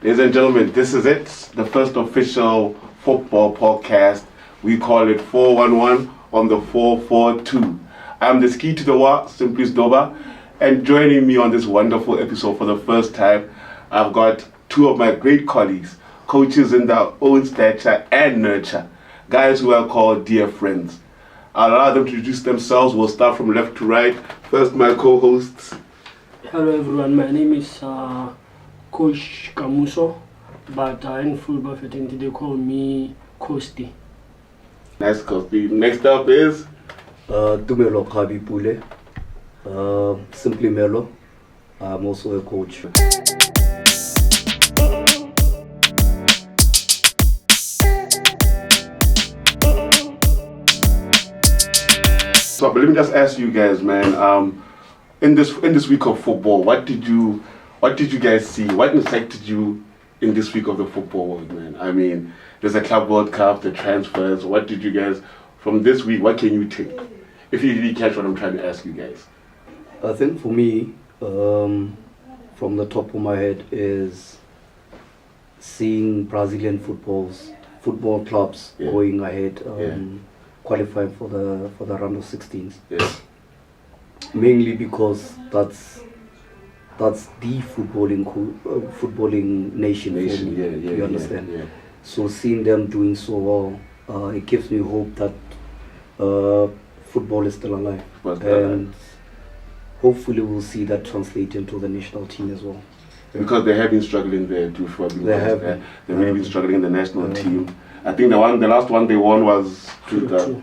Ladies and gentlemen, this is it, the first official football podcast. We call it 411 on the 442. I'm the ski to the wa, simply Doba, and joining me on this wonderful episode for the first time, I've got two of my great colleagues, coaches in their own stature and nurture, guys who are called dear friends. I'll allow them to introduce themselves. We'll start from left to right. First, my co-hosts. Hello everyone, my name is Coach Kamuso, but in football fraternity they call me Kosti. Nice, Kosti. Next up is Tumelo Kabipule, simply Melo. I'm also a coach. So, but let me just ask you guys, man. In this week of football, what did you guys see? What excited you in this week of the football world, man? I mean, there's a Club World Cup, the transfers. What did you guys from this week? What can you take? If you really catch what I'm trying to ask you guys. I think for me, from the top of my head, is seeing Brazilian football clubs going ahead, qualifying for the round of 16s. Yeah. Mainly because that's the footballing nation for me. You understand? Yeah. So seeing them doing so well, it gives me hope that football is still alive, and hopefully we'll see that translate into the national team as well. Because they have been struggling there too. They've really been struggling in the national team. I think the last one they won was 2-2.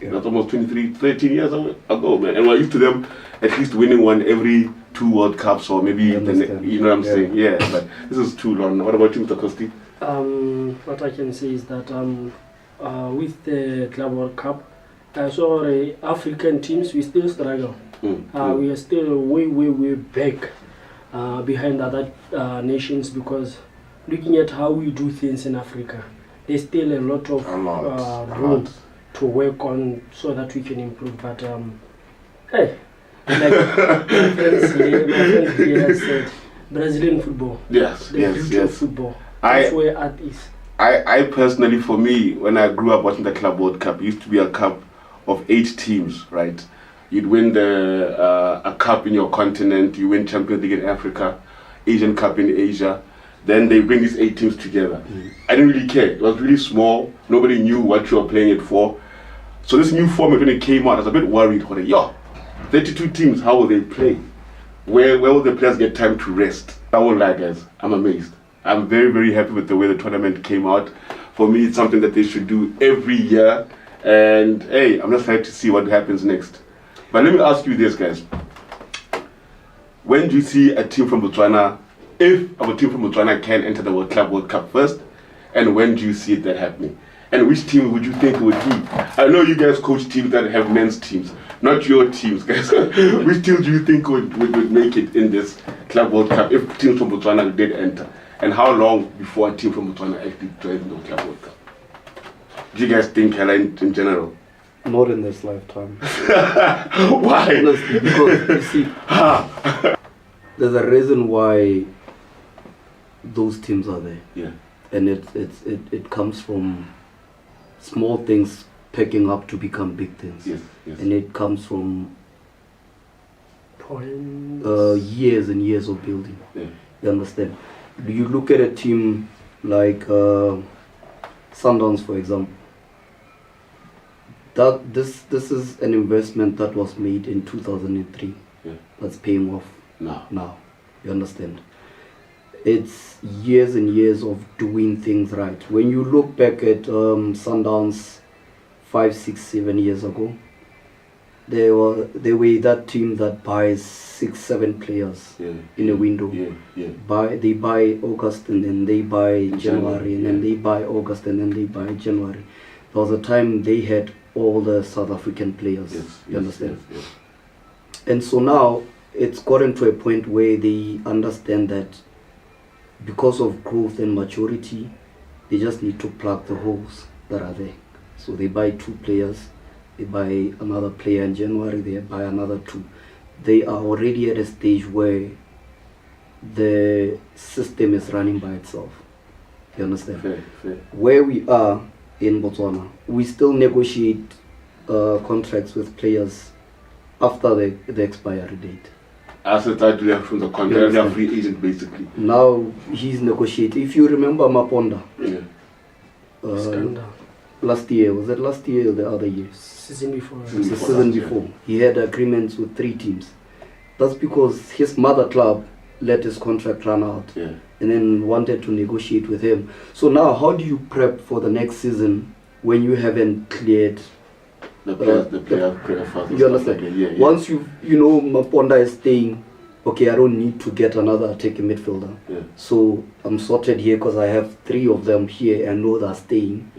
That's almost 13 years ago, man. And we're used to them at least winning one every 2 World Cups, or maybe you know what I'm saying? Yeah, but this is too long. What about you, Mr. Kosti? What I can say is that with the Club World Cup, I saw the African teams, we still struggle. We are still way back behind other nations, because looking at how we do things in Africa, there's still a lot of room to work on so that we can improve. But hey, like my friends here said, Brazilian football. Yes. Football. That's where art is. I personally, for me, when I grew up watching the Club World Cup, it used to be a cup of 8 teams, right? You'd win a cup in your continent, you win Champions League in Africa, Asian Cup in Asia. Then they bring these 8 teams together. I didn't really care. It was really small. Nobody knew what you were playing it for. So this new format, when it came out, I was a bit worried. 32 teams, how will they play? Where will the players get time to rest? I won't lie, guys. I'm amazed. I'm very, very happy with the way the tournament came out. For me, it's something that they should do every year. And hey, I'm just excited to see what happens next. But let me ask you this, guys. When do you see a team from Botswana, if our team from Botswana can enter the Club World Cup first, and when do you see that happening? And which team would you think it would be? I know you guys coach teams that have men's teams, not your teams, guys. Which team do you think would make it in this Club World Cup if teams from Botswana did enter? And how long before a team from Botswana actually joins the Club World Cup? Do you guys think, Hela, in general? Not in this lifetime. Why? Honestly, because you see, there's a reason why those teams are there. Yeah. And it comes from small things picking up to become big things. Yes. And it comes from points. Years and years of building. Yeah. You understand? You look at a team like Sundowns, for example. That this is an investment that was made in 2003. Yeah. That's paying off now. You understand? It's years and years of doing things right. When you look back at Sundowns 5, 6, 7 years ago, they were that team that buys 6, 7 players in a window. They buy August and then they buy January and then they buy August and then they buy January. There was a time they had all the South African players. You understand? Yes. And so now it's gotten to a point where they understand that because of growth and maturity, they just need to plug the holes that are there. So they buy 2 players, they buy another player in January, they buy another 2. They are already at a stage where the system is running by itself. You understand? Fair. Where we are in Botswana, we still negotiate contracts with players after the expiry date. As a title from the contract, they are free agent basically. Now he's negotiating. If you remember Maponda, last year, was it last year or the other year? Season before. The season before. He had agreements with 3 teams. That's because his mother club let his contract run out and then wanted to negotiate with him. So now how do you prep for the next season when you haven't cleared the player for you understand? Once you know Maponda is staying, okay, I don't need to get another attacking midfielder. So I'm sorted here because I have 3 of them here and know they're staying.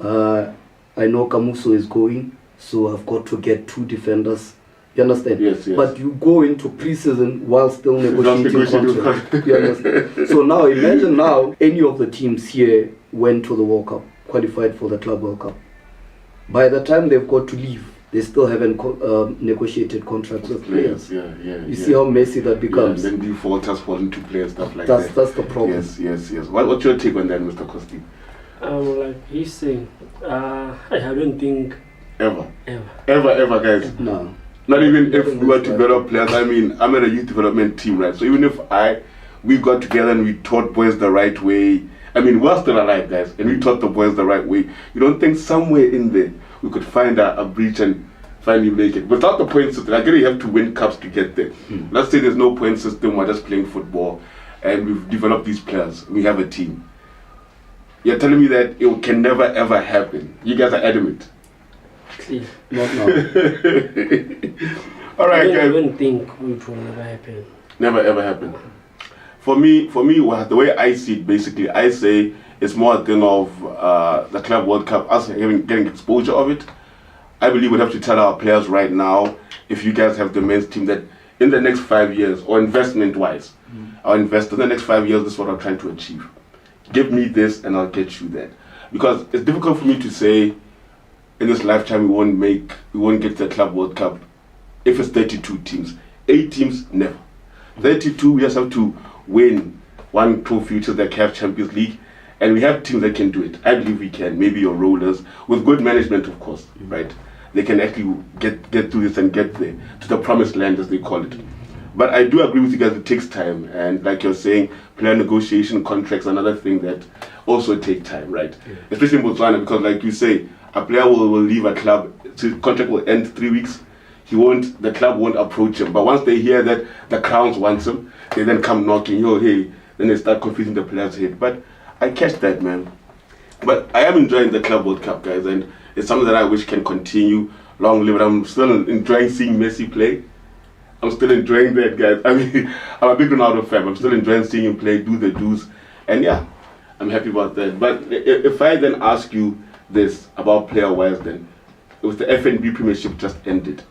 I know Kamuso is going, so I've got to get 2 defenders. You understand? Yes. But you go into pre-season while still negotiating contract. You understand? So now imagine now any of the teams here went to the World Cup, qualified for the Club World Cup. By the time they've got to leave, they still haven't negotiated contracts with players. You see how messy that becomes. And then default has fallen to players, stuff like that. That's the problem. Yes. What's your take on that, Mr. Costi? Like he's saying, I don't think ever, guys. No. Not even if we were to develop players. I mean, I'm at a youth development team, right? So even if we got together and we taught boys the right way. I mean, we're still alive, guys, and we taught the boys the right way. You don't think somewhere in there we could find a breach and finally make it? Without the point system, I get you have to win cups to get there. Let's say there's no point system, we're just playing football, and we've developed these players. We have a team. You're telling me that it can never ever happen. You guys are adamant. Please. Not now. All right, guys. I don't think it will never happen. Never ever happen. For me, the way I see it, basically, I say it's more a thing of the Club World Cup, us getting exposure of it. I believe we'd have to tell our players right now, if you guys have the men's team, that in the next 5 years, or investment-wise, our investors, in the next 5 years, this is what I'm trying to achieve. Give me this and I'll get you that. Because it's difficult for me to say, in this lifetime, we won't get to the Club World Cup if it's 32 teams. 8 teams, never. 32, we just have to win 1 trophy, which is the CAF Champions League, and we have teams that can do it. I believe we can. Maybe your rollers, with good management, of course, right? They can actually get through this and get there to the promised land, as they call it. But I do agree with you guys, it takes time, and like you're saying, player negotiation contracts, another thing that also take time, right? Especially in Botswana, because like you say, a player will leave a club, so his contract will end 3 weeks. The club won't approach him. But once they hear that the Crowns wants him, they then come knocking, hey, then they start confusing the player's head. But I catch that, man. But I am enjoying the Club World Cup, guys, and it's something that I wish can continue. Long live it. I'm still enjoying seeing Messi play. I'm still enjoying that, guys. I mean, I'm a big Ronaldo fan. I'm still enjoying seeing him play, do the do's. And yeah, I'm happy about that. But if I then ask you this about player-wise then, it was the FNB Premiership just ended.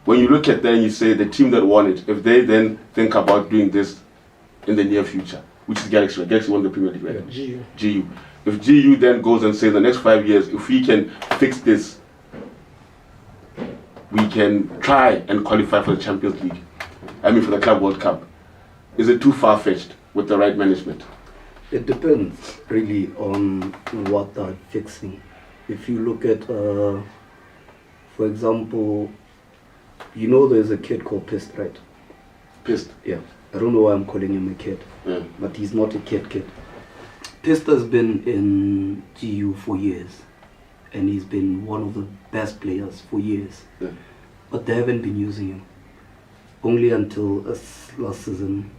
When you look at that and you say the team that won it, if they then think about doing this in the near future, which is Galaxy, right? Galaxy won the Premier League, right? GU. If GU then goes and says the next 5 years, if we can fix this, we can try and qualify for the Champions League. For the Club World Cup. Is it too far-fetched with the right management? It depends really on what they're fixing. If you look at, for example, you know there's a kid called Pist, right? Pist? Yeah. I don't know why I'm calling him a kid. But he's not a kid. Pist has been in GU for years. And he's been one of the best players for years. But they haven't been using him. Only until last season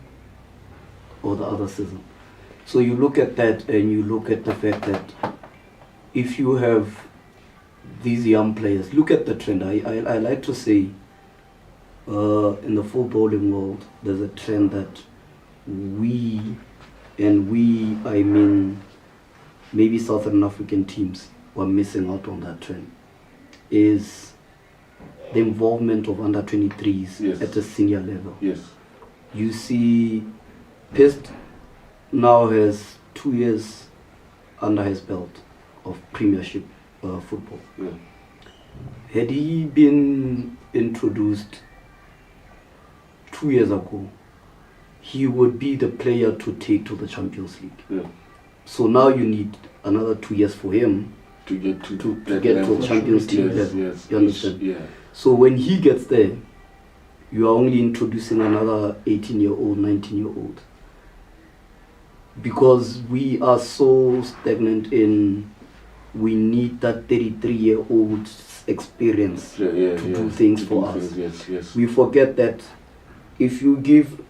or the other season. So you look at that and you look at the fact that if you have these young players, look at the trend. I like to say in the footballing world, there's a trend that I mean maybe Southern African teams were missing out on that trend, is the involvement of under 23s at a senior level. You see Pist now has 2 years under his belt of Premiership football. Had he been introduced 2 years ago, he would be the player to take to the Champions League. Yeah. So now you need another 2 years for him To get to the Champions League level. Yes, You understand? Yeah. So when he gets there, you are only introducing another 18-year-old, 19-year-old. Because we are so stagnant in, we need that 33-year-old experience to do things for us. Yes. We forget that if you give,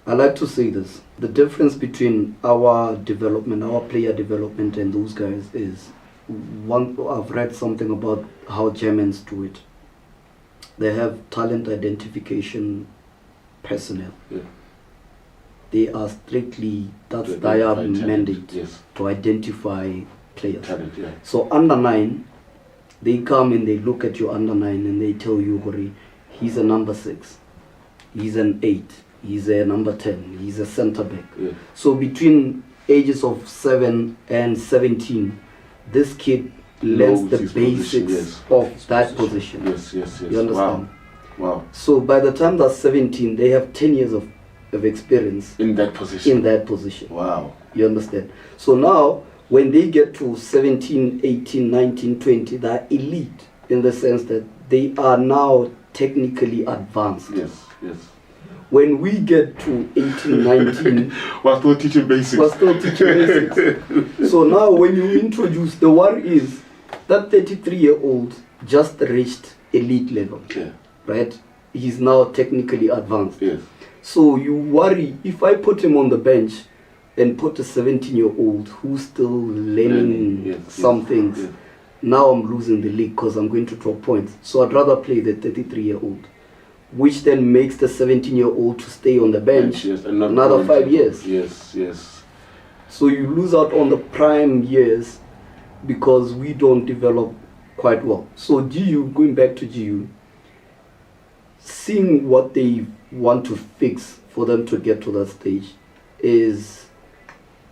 I like to say this, the difference between our development, our player development and those guys is, one, I've read something about how Germans do it. They have talent identification personnel. Yeah. They are strictly, that's To their identify mandate, talent, yes. to identify players. Talent, yeah. So under 9, they come and they look at your under 9 and they tell you, Hori, he's a number 6, he's an 8, he's a number 10, he's a centre back. Yeah. So between ages of 7 and 17, this kid learns the basics of that position. Yes. You understand? Wow. So by the time they're 17, they have 10 years of experience in that position. Wow. You understand? So now, when they get to 17, 18, 19, 20, they're elite in the sense that they are now technically advanced. Yes. When we get to 18, 19, we're still teaching basics. So now when you introduce, the worry is that 33-year-old just reached elite level. Yeah. Right? He's now technically advanced. Yes. So you worry, if I put him on the bench and put a 17-year-old who's still learning some things, now I'm losing the league because I'm going to drop points. So I'd rather play the 33-year-old, which then makes the 17-year-old to stay on the bench another 5 years. Yes. So you lose out on the prime years because we don't develop quite well. So GU, going back to GU, seeing what they want to fix for them to get to that stage is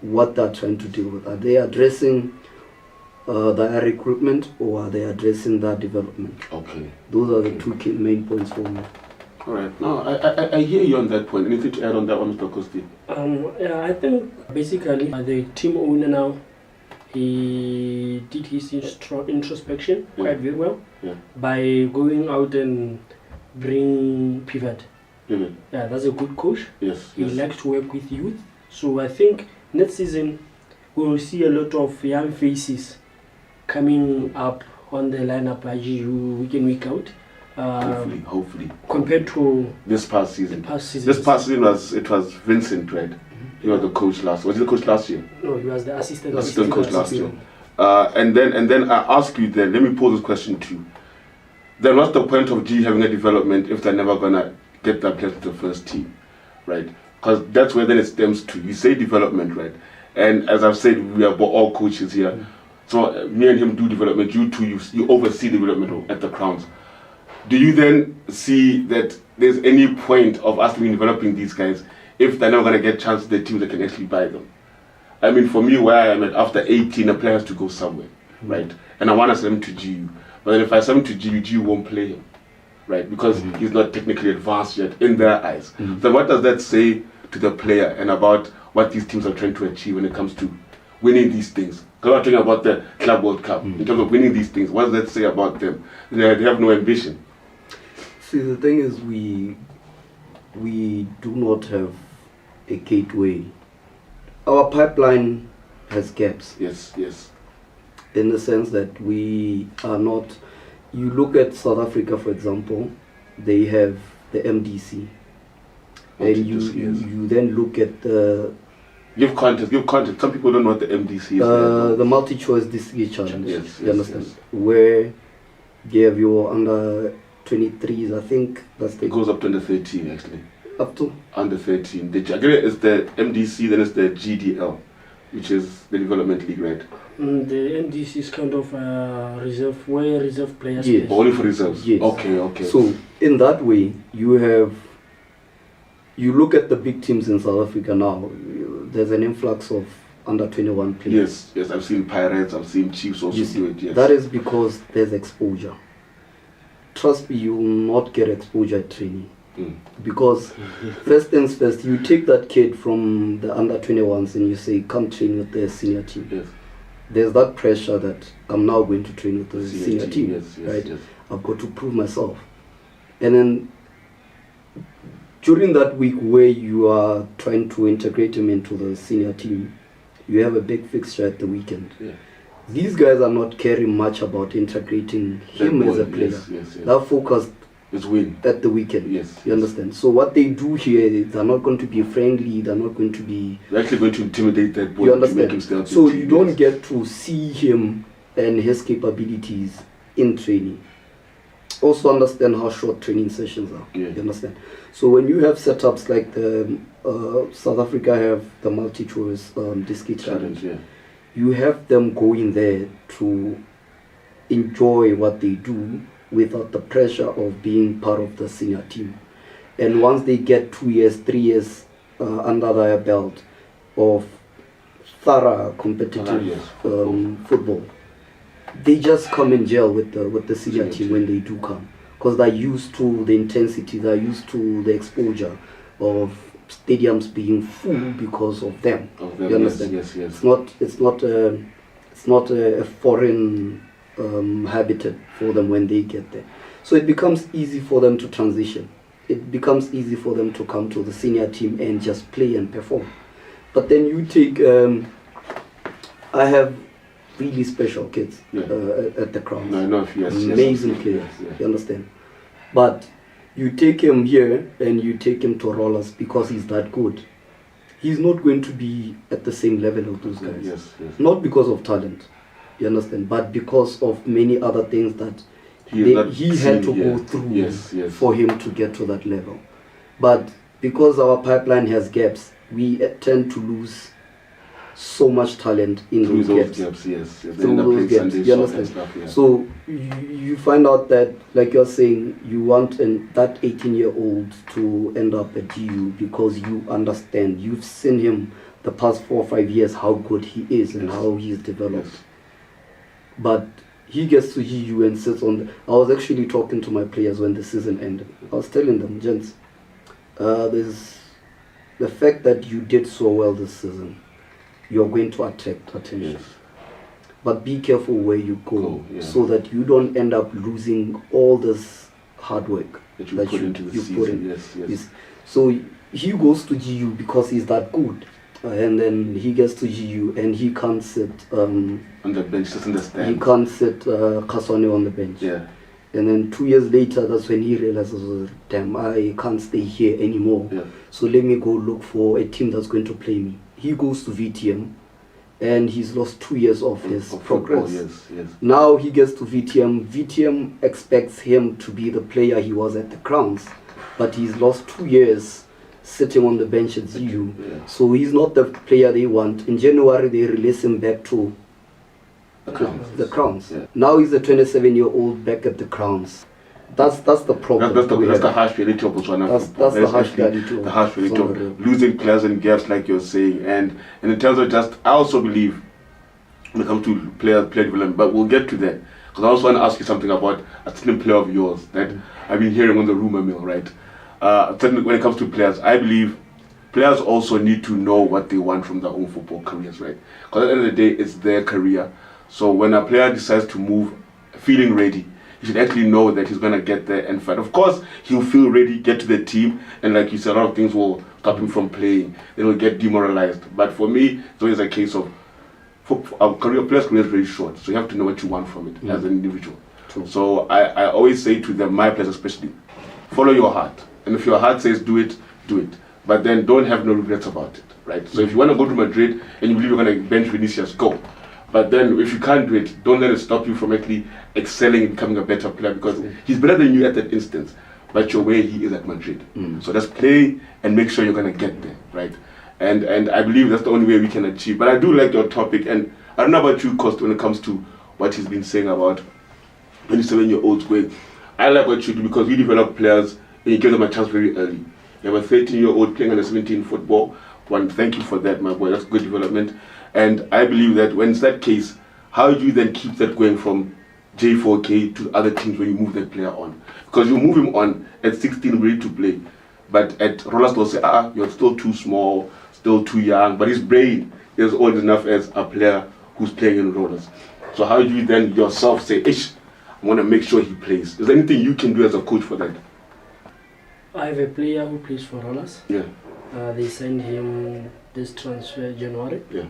what they're trying to deal with. Are they addressing their recruitment, or are they addressing their development? Okay. Those are the two key main points for me. All right. Now, I hear you on that point. Anything to add on that one, Mr. Kosti? Yeah, I think basically the team owner now, he did his introspection quite very well by going out and bring pivot. Yeah, that's a good coach. Yes. He likes to work with youth. So I think next season we will see a lot of young faces coming up on the lineup by GU week in, week out. Hopefully. Compared to this past season. This past season was Vincent, right? He was the coach last. Was he the coach last year? No, he was the assistant coach last year. And then I ask you then. Let me pose this question to you. Then what's the point of G having a development if they're never gonna get that place to the first team, right? Because that's where then it stems to. You say development, right? And as I've said, we are all coaches here. So me and him do development. You two, you oversee development at the Crowns. Do you then see that there's any point of us developing these guys if they're never gonna get chances the teams that can actually buy them? I mean, for me, where I am at, after 18, a player has to go somewhere, right? And I want to send him to GU. But then if I send him to GU won't play him, right? Because he's not technically advanced yet in their eyes. So what does that say to the player and about what these teams are trying to achieve when it comes to winning these things? Because we're talking about the Club World Cup. In terms of winning these things, what does that say about them? They have no ambition. See, the thing is, we do not have a gateway. Our pipeline has gaps. Yes. In the sense that we are not. You look at South Africa, for example, they have the MDC, and you then look at the. Give context. Some people don't know what the MDC is. The multi-choice district challenge. Yes, you understand? Yes. Where you have your under 23s, I think that's the. It goes up to under 13 actually. Up to? Under 13. The MDC, then it's the GDL, which is the development league, right? The MDC is kind of reserve, where reserve players. Yes. Only for reserves. Yes. Okay. So in that way, you look at the big teams in South Africa now. There's an influx of under 21 players. Yes. I've seen Pirates. I've seen Chiefs also do it. Yes. That is because there's exposure. Trust me, you will not get exposure at training. Because first things first, you take that kid from the under 21s and you say, come train with the senior team. Yes. There's that pressure that I'm now going to train with the senior team, right? Yes. I've got to prove myself. And then during that week where you are trying to integrate him into the senior team, you have a big fixture at the weekend. Yeah. These guys are not caring much about integrating him as a player. Yes. They're focused It's win at the weekend. Yes. You understand? So what they do here, they're not going to be friendly, they're not going to be... They're actually going to intimidate that boy. You understand? To make him stay up So to you team, don't get to see him and his capabilities in training. Also understand how short training sessions are. Yeah. You understand? So when you have setups like the South Africa have the multi-choice discrete challenge, you have them going there to enjoy what they do without the pressure of being part of the senior team. And once they get 2 years, 3 years under their belt of thorough competitive football, they just come in gel with the senior team when they do come, because they're used to the intensity, they're used to the exposure of stadiums being full because of them. You understand? Yes. It's not a foreign habitat for them when they get there. So it becomes easy for them to transition. It becomes easy for them to come to the senior team and just play and perform. But then you take, I have really special kids at the Crowns. Amazing players, you understand? But you take him here and you take him to Rollers because he's that good. He's not going to be at the same level of those guys. Yes. Not because of talent, you understand, but because of many other things that he had to go through for him to get to that level. But because our pipeline has gaps, we tend to lose so much talent in those gaps. Through those gaps, you understand? So you find out that, like you're saying, you want that 18-year-old to end up at GU because you understand, you've seen him the past 4 or 5 years, how good he is and how he's developed. But he gets to GU and sits on I was actually talking to my players when the season ended. I was telling them, gents, there's the fact that you did so well this season, you're going to attract attention. But be careful where you go, so that you don't end up losing all this hard work that you put into the season. So he goes to GU because he's that good. And then he gets to GU and he can't sit on the bench, just understand. He can't sit Kaswane on the bench. And then 2 years later, that's when he realizes, damn, I can't stay here anymore. So let me go look for a team that's going to play me. He goes to VTM and he's lost 2 years of his progress. Now he gets to VTM. VTM expects him to be the player he was at the Crowns, but he's lost 2 years sitting on the bench at ZU. So he's not the player they want. In January, they release him back to the Crowns. Now he's a 27-year-old back at the Crowns. That's the problem. That's the harsh reality of Botswana. That's the harsh reality. The harsh reality of losing players and gaps, like you're saying. And in terms of I also believe when it comes to player development, but we'll get to that. Because I also want to ask you something about a certain player of yours that I've been hearing on the rumor mill, right? When it comes to players, I believe players also need to know what they want from their own football careers, right? Because at the end of the day, it's their career. So when a player decides to move feeling ready, he should actually know that he's going to get there and fight. Of course, he'll feel ready, get to the team, and like you said, a lot of things will stop him from playing. Then he'll get demoralized. But for me, it's always a case of player's career is very short, so you have to know what you want from it as an individual. So I always say to them, my players especially, follow your heart. And if your heart says do it, do it. But then don't have no regrets about it, right? So if you want to go to Madrid and you believe you're going to bench Vinicius, go. But then if you can't do it, don't let it stop you from actually excelling and becoming a better player, because he's better than you at that instance, but you're where he is at Madrid. So just play and make sure you're going to get there, right? And I believe that's the only way we can achieve. But I do like your topic, and I don't know about you, Costa, when it comes to what he's been saying about 27-year-olds going. I like what you do because we develop players and you give them a chance very early. You have a 13-year-old playing under 17 football. Thank you for that, my boy. That's good development. And I believe that when it's that case, how do you then keep that going from J4K to other teams when you move that player on? Because you move him on at 16 ready to play, but at Rollers they'll say, you're still too small, still too young, but his brain is old enough as a player who's playing in Rollers. So how do you then yourself say, I want to make sure he plays? Is there anything you can do as a coach for that? I have a player who plays for Rollers. Yeah. They signed him this transfer January. Yeah.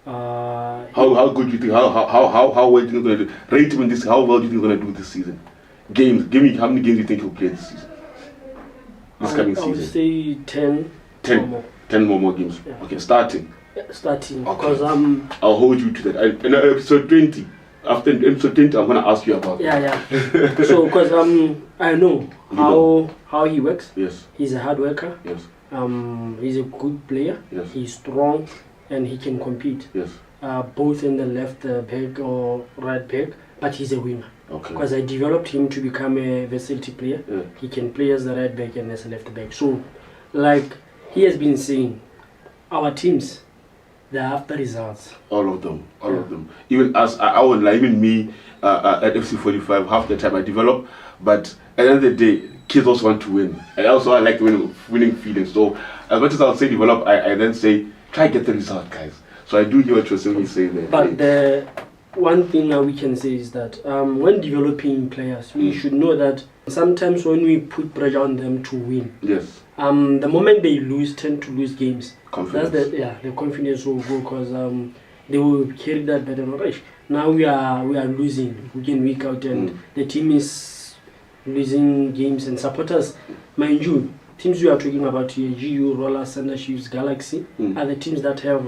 How good do you think? How well do you think he's going to do? Rate him in this. How well do you think he's going to do this season? Games. Give me how many games do you think he'll play this season? This coming season. I would say 10. 10 more. 10 more games. Yeah. Okay, starting. Yeah, starting. Okay. Because I'll hold you to that. In episode 20. After episode 20, I'm going to ask you about that. Yeah. So because I know how he works. Yes. He's a hard worker. Yes. He's a good player. Yes. He's strong, and he can compete. Yes. Both in the left back or right back, but he's a winger. Okay. Because I developed him to become a versatility player. Yeah. He can play as the right back and as a left back. So, like he has been saying, our teams, they're after results. All of them. All of them. Even us, I would like, even me at FC45, half the time I develop, but at the end of the day, kids also want to win. I like the winning feeling. So as much as I'll say develop, I then say try get the result, guys. So I do hear what you're saying there. But the one thing we can say is that when developing players, we should know that sometimes when we put pressure on them to win, yes, the moment they tend to lose games. Confidence. The confidence will go because they will carry that burden of rush. Now we are losing week in, week out, and the team is losing games, and supporters, mind you, teams we are talking about here, GU, Rollers, Thunder Chiefs, Galaxy, are the teams that have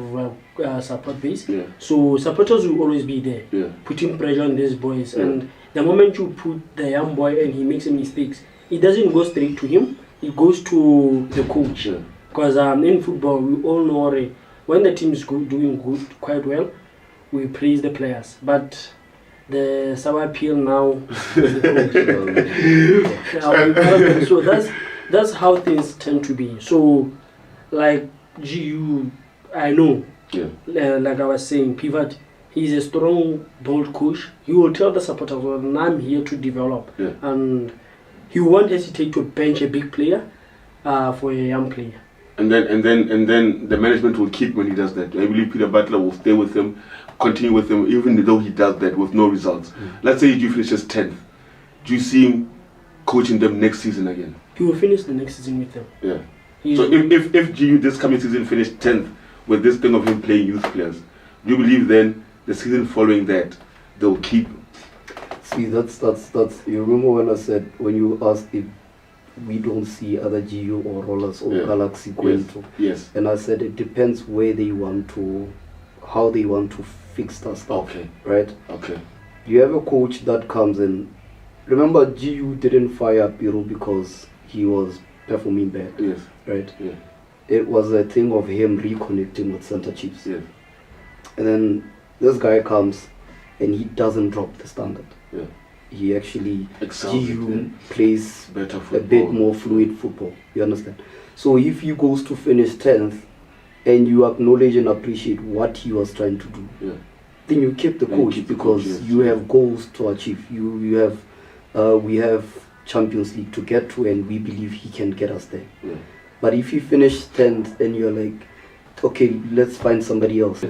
support base. Yeah. So supporters will always be there, putting pressure on these boys. And the moment you put the young boy and he makes mistakes, it doesn't go straight to him, it goes to the coach. Because in football, we all know when the team is doing quite well, we praise the players. But the sour pill now is the coach. So that's how things tend to be. So, like GU, I know, like I was saying, Pivot, he's a strong, bold coach. He will tell the supporters, well, I'm here to develop. And he won't hesitate to bench a big player for a young player. And then the management will keep when he does that. I believe Peter Butler will stay with him, continue with him, even though he does that with no results. Let's say he finishes 10th. Do you see him coaching them next season again? He will finish the next season with them. Yeah. So if GU this coming season finished 10th with this thing of him playing youth players, do you believe then the season following that they'll keep? See, that's you remember when I said, when you asked if we don't see other GU or Rollers or Galaxy going to. Yes. And I said it depends where they want to, how they want to fix that stuff. Okay. Right? Okay. You have a coach that comes in. Remember, GU didn't fire Piero because he was performing bad. Yes. Right? Yeah. It was a thing of him reconnecting with Center Chiefs. Yes. And then this guy comes and he doesn't drop the standard. Yeah. He actually GU plays better football, a bit more fluid football. You understand? So if he goes to finish 10th and you acknowledge and appreciate what he was trying to do, then you keep the coach because you have goals to achieve. You have we have Champions League to get to, and we believe he can get us there. But if you finish 10th and you're like, okay, let's find somebody else.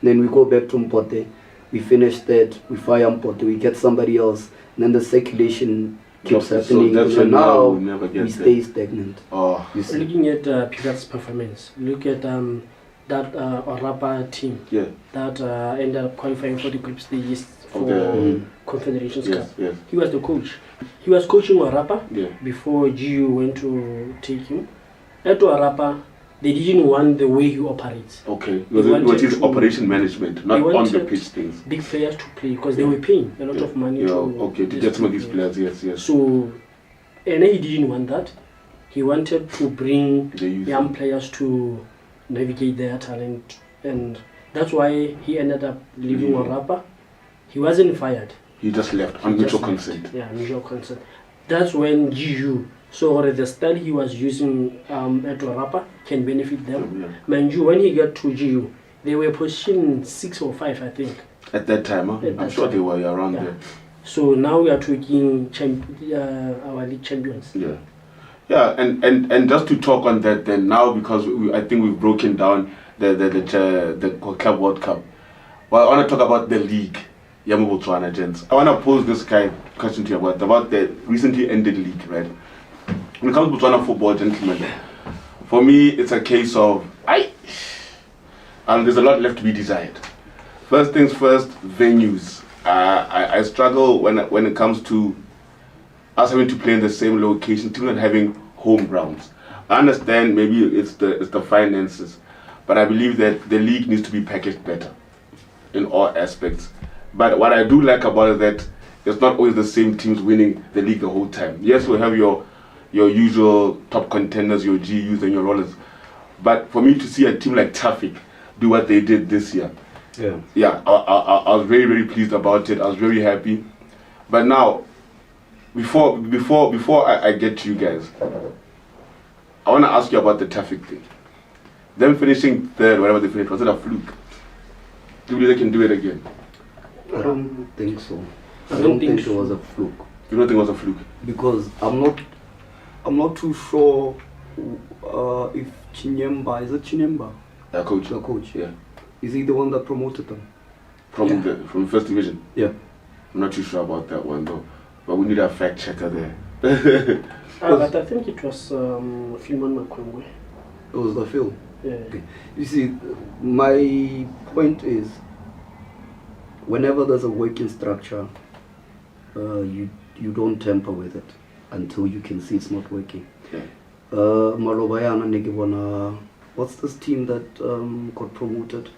Then we go back to Mpote, we finish that, we fire Mpote, we get somebody else, and then the circulation keeps happening, and now we stay stagnant. Looking at Pivot's performance, look at that Orapa team that ended up qualifying for the group stages for Confederations Cup. He was the coach. He was coaching Orapa before GU went to take him. At Orapa, they didn't want the way he operates. Okay, what is operation management, not on the pitch things. Big players to play because they were paying a lot of money to get some of these players. Yes. So, and he didn't want that. He wanted to bring young players to navigate their talent, and that's why he ended up leaving Orapa. He wasn't fired. He just left on mutual consent. Yeah, mutual consent. That's when GU saw the style he was using at Orapa can benefit them. Mind you, when he got to GU, they were pushing 6 or 5, I think. At that time, I'm sure they were around there. So now we are talking our league champions. Yeah. Yeah, and just to talk on that then now, because I think we've broken down the Club World Cup. Well, I want to talk about the league, Yamu Botswana, gents. I want to pose this question to you about the recently ended league, right? When it comes to Botswana football, gentlemen, for me, it's a case of there's a lot left to be desired. First things first, venues. I struggle when it comes to us having to play in the same location, still not having home grounds. I understand maybe it's the finances, but I believe that the league needs to be packaged better in all aspects. But what I do like about it that it's not always the same teams winning the league the whole time. Yes, we have your usual top contenders, your GUs and your rollers. But for me to see a team like Traffic do what they did this year, I was very, very pleased about it. I was very happy. But now, before I get to you guys, I want to ask you about the Traffic thing. Them finishing third, whatever they finished, was it a fluke? Do you believe they can do it again? I don't think so. I don't think it was a fluke. You don't think it was a fluke? Because I'm not too sure if Chinyemba, is it Chinyemba? The coach. The coach. Yeah. Is he the one that promoted them? From the first division? Yeah. I'm not too sure about that one though. But we need a fact checker there. But I think it was Philemon Makongwe. It was the Phil. Yeah. Okay. You see, my point is, whenever there's a working structure, you don't tamper with it until you can see it's not working. Yeah. Malobayana Negibona, what's this team that got promoted?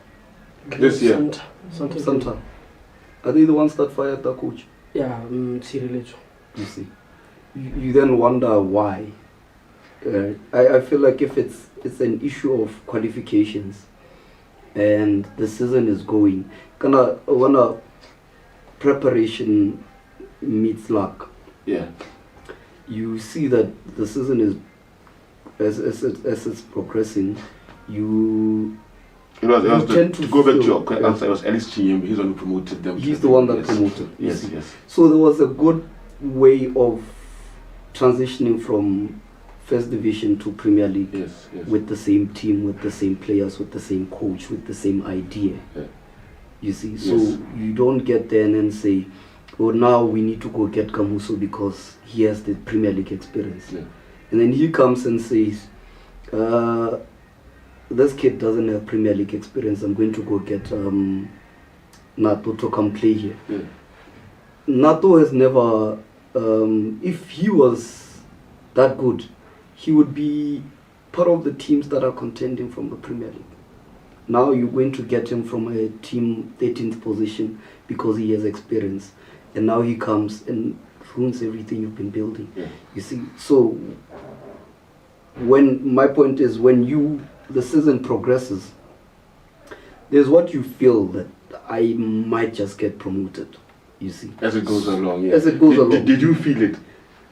This year. Santa. Are they the ones that fired the coach? Yeah, Tsirilejo. You see, you then wonder why. I feel like if it's an issue of qualifications and the season is going, when a preparation meets luck, you see that the season is as it's progressing, you tend to go back to your answer. It was Alice Chinyembe. He's the one who promoted them. He's the one that promoted. Yes. So there was a good way of transitioning from First Division to Premier League with the same team, with the same players, with the same coach, with the same idea. Yeah. You see, so you don't get there and then say, "Oh, now we need to go get Kamuso because he has the Premier League experience." Yeah. And then he comes and says, "This kid doesn't have Premier League experience. I'm going to go get Nato to come play here." Yeah. Nato has never, if he was that good, he would be part of the teams that are contending from the Premier League. Now you're going to get him from a team 13th position because he has experience. And now he comes and ruins everything you've been building. Yeah. You see, so my point is when the season progresses, there's what you feel that I might just get promoted. You see, as it goes along. As it goes along. Did you feel it?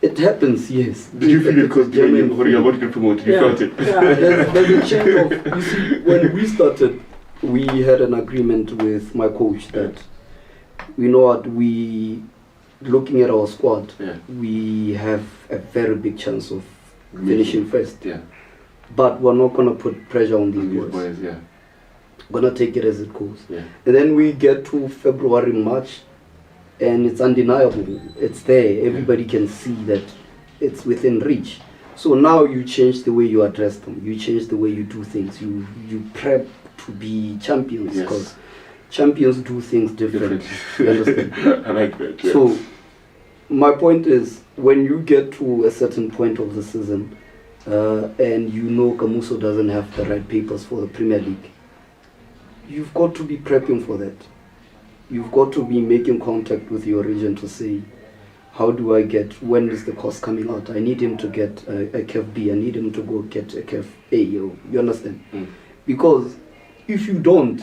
It happens, yes. Did you feel it because when you're about to get promoted, you felt it? Yeah. There's a change of, you see, when we started, we had an agreement with my coach that, you know what, looking at our squad, we have a very big chance of finishing first. Yeah. But we're not going to put pressure on these boys. We're going to take it as it goes. Yeah. And then we get to February, March, and it's undeniable. It's there. Everybody can see that it's within reach. So now you change the way you address them. You change the way you do things. You prep to be champions because champions do things differently. You understand? I like that. Yeah. So my point is, when you get to a certain point of the season and you know Kamuso doesn't have the right papers for the Premier League, you've got to be prepping for that. You've got to be making contact with your agent to say, how do I when is the cost coming out? I need him to get a CAF B, I need him to go get a CAF A, you understand? Because if you don't,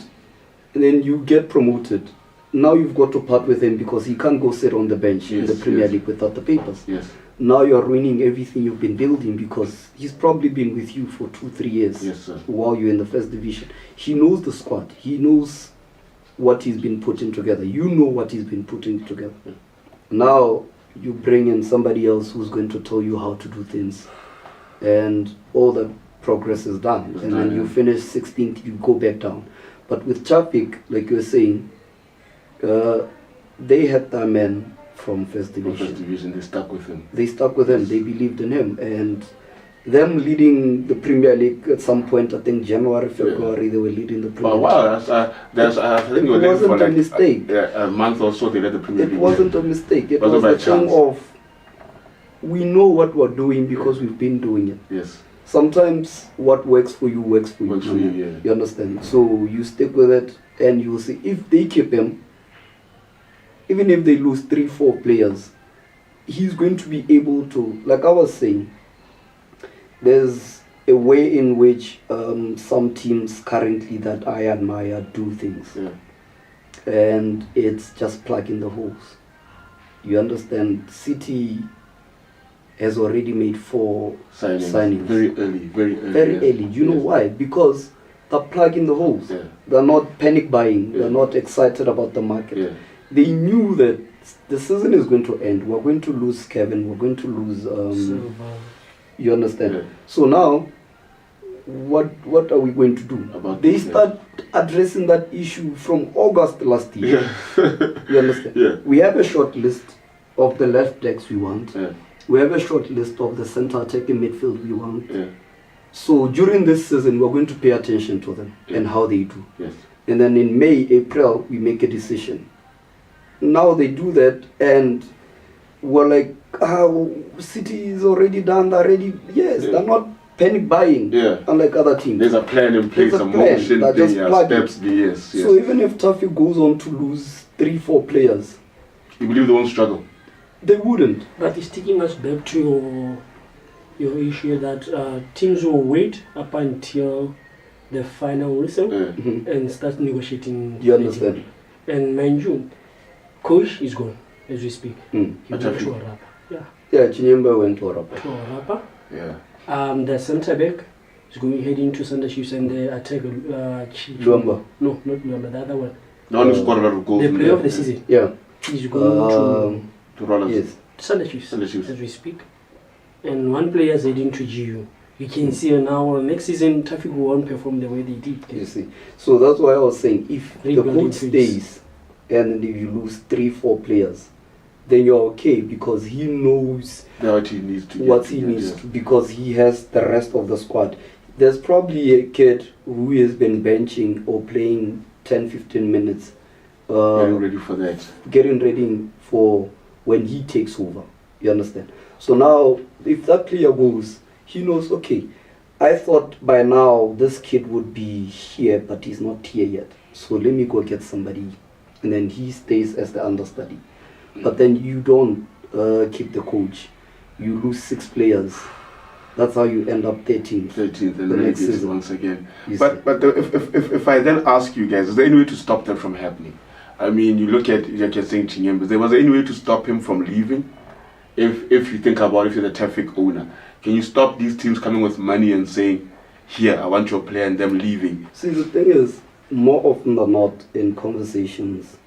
and then you get promoted, now you've got to part with him because he can't go sit on the bench in the Premier League without the papers. Yes. Now you're ruining everything you've been building because he's probably been with you for 2-3 years while you're in the First Division. He knows the squad. He knows what he's been putting together. You know what he's been putting together. Now you bring in somebody else who's going to tell you how to do things, and all the progress is done. And then you finish 16th, you go back down. But with Chapik, like you were saying, they had their men from First Division. First Division, they stuck with him. They stuck with him. They believed in him, and them leading the Premier League at some point, I think January, February, they were leading the Premier League. Wow, I think it wasn't for like a mistake. A month or so they led the Premier League. It wasn't a mistake. It was by a thing chance. of, we know what we're doing because we've been doing it. Yes. Sometimes what works for you works for Works you. for you, yeah. You understand? So you stick with it, and you'll see if they keep him, even if they lose 3-4 players, he's going to be able to, like I was saying, there's a way in which some teams currently that I admire do things. Yeah. And it's just plugging the holes. You understand? City has already made 4 signings. Very early. Very Yes. early. You know why? Because they're plugging the holes. Yeah. They're not panic buying. Yeah. They're not excited about the market. Yeah. They knew that the season is going to end. We're going to lose Kevin. We're going to lose... you understand? Yeah. So now, what are we going to do? They start addressing that issue from August last year. Yeah. You understand? Yeah. We have a short list of the left backs we want. Yeah. We have a short list of the centre attacking midfield we want. Yeah. So during this season, we're going to pay attention to them and how they do. Yes. And then in May, April, we make a decision. Now they do that, and we're like, City is already done, they're ready. Yes, they're not panic buying, unlike other teams. There's a plan in place, There's a plan. motion, They're just plugging. steps, yes. So even if Tafi goes on to lose 3-4 players, you believe they won't struggle? they wouldn't. But it's taking us back to your issue that teams will wait up until the final whistle and start negotiating. You understand? And mind you, coach is gone as we speak. He went to Atafi. Arapa. Yeah. Yeah, Chinyemba went to Arapa. To Arapa. Yeah. The centre back is going heading to Sunday Chiefs, and the attack. Luamba. No, not Luamba. The other one. The one who scored a lot of goals. The player of the season. Yeah. He's going to Roundups. Yes. to Sunday Chiefs Sunday Chiefs. as we speak. And one player is heading to GU. You can see now next season Traffic won't perform the way they did. You see. So that's why I was saying, if the Rebuilding coach phase. stays and if you lose 3-4 players, then you're okay, because he knows What he needs to what he needs to, because he has the rest of the squad. There's probably a kid who has been benching or playing 10-15 minutes, getting ready for that. getting ready for when he takes over. You understand? So now, if that player goes, he knows, okay, I thought by now this kid would be here, but he's not here yet. So let me go get somebody. And then he stays as the understudy. But then you don't keep the coach. You lose 6 players. That's how you end up 13th. 13th and the next maybe season. once again. You But if I then ask you guys, is there any way to stop that from happening? I mean, you look at, like you're saying, Chinyemba, there was any way to stop him from leaving? If you think about it, if you're the traffic owner, can you stop these teams coming with money and saying, here, I want your player, and them leaving? See, the thing is, more often than not, in conversations,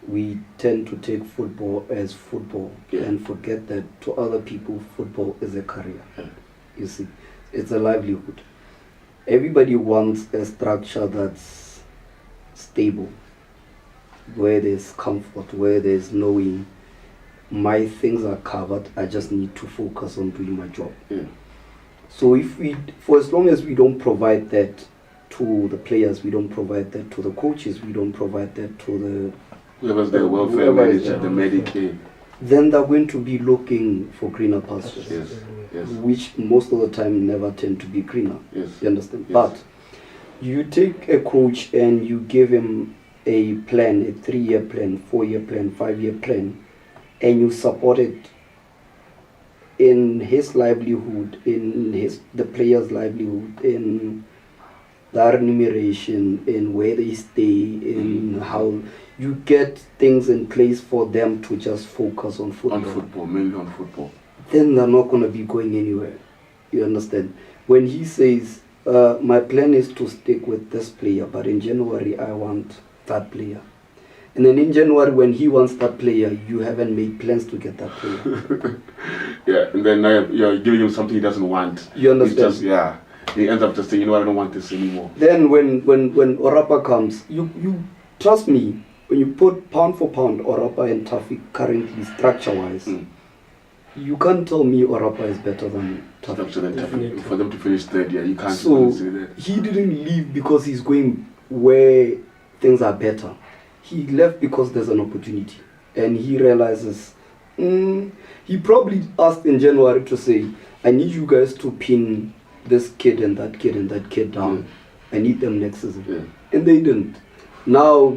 we tend to take football as football and forget that to other people, football is a career. You see, it's a livelihood. Everybody wants a structure that's stable, where there's comfort, where there's knowing my things are covered, I just need to focus on doing my job. So for as long as we don't provide that to the players, we don't provide that to the coaches, we don't provide that to the whoever's the welfare manager, the medic, then they're going to be looking for greener pastures, yes. which most of the time never tend to be greener. Yes. You understand? Yes. But you take a coach and you give him a plan, a 3-year plan, 4-year plan, 5-year plan, and you support it in his livelihood, in the player's livelihood, in the remuneration, in where they stay, in how you get things in place for them to just focus on football. On football, mainly on football. Then they're not going to be going anywhere. You understand? When he says, my plan is to stick with this player, but in January I want that player. And then in January, when he wants that player, you haven't made plans to get that player. Yeah, and then now you're giving him something he doesn't want. You understand? Just, yeah. He ends up just saying, you know what, I don't want this anymore. Then when Orapa comes, you trust me, when you put pound for pound Orapa and Tafik currently structure-wise, you can't tell me Orapa is better than Tafik. For them to finish third, yeah, you can't So say that. he didn't leave because he's going where things are better. He left because there's an opportunity. And he realizes, he probably asked in January to say, I need you guys to pin this kid and that kid and that kid down. I need them next season. Yeah. And they didn't. Now,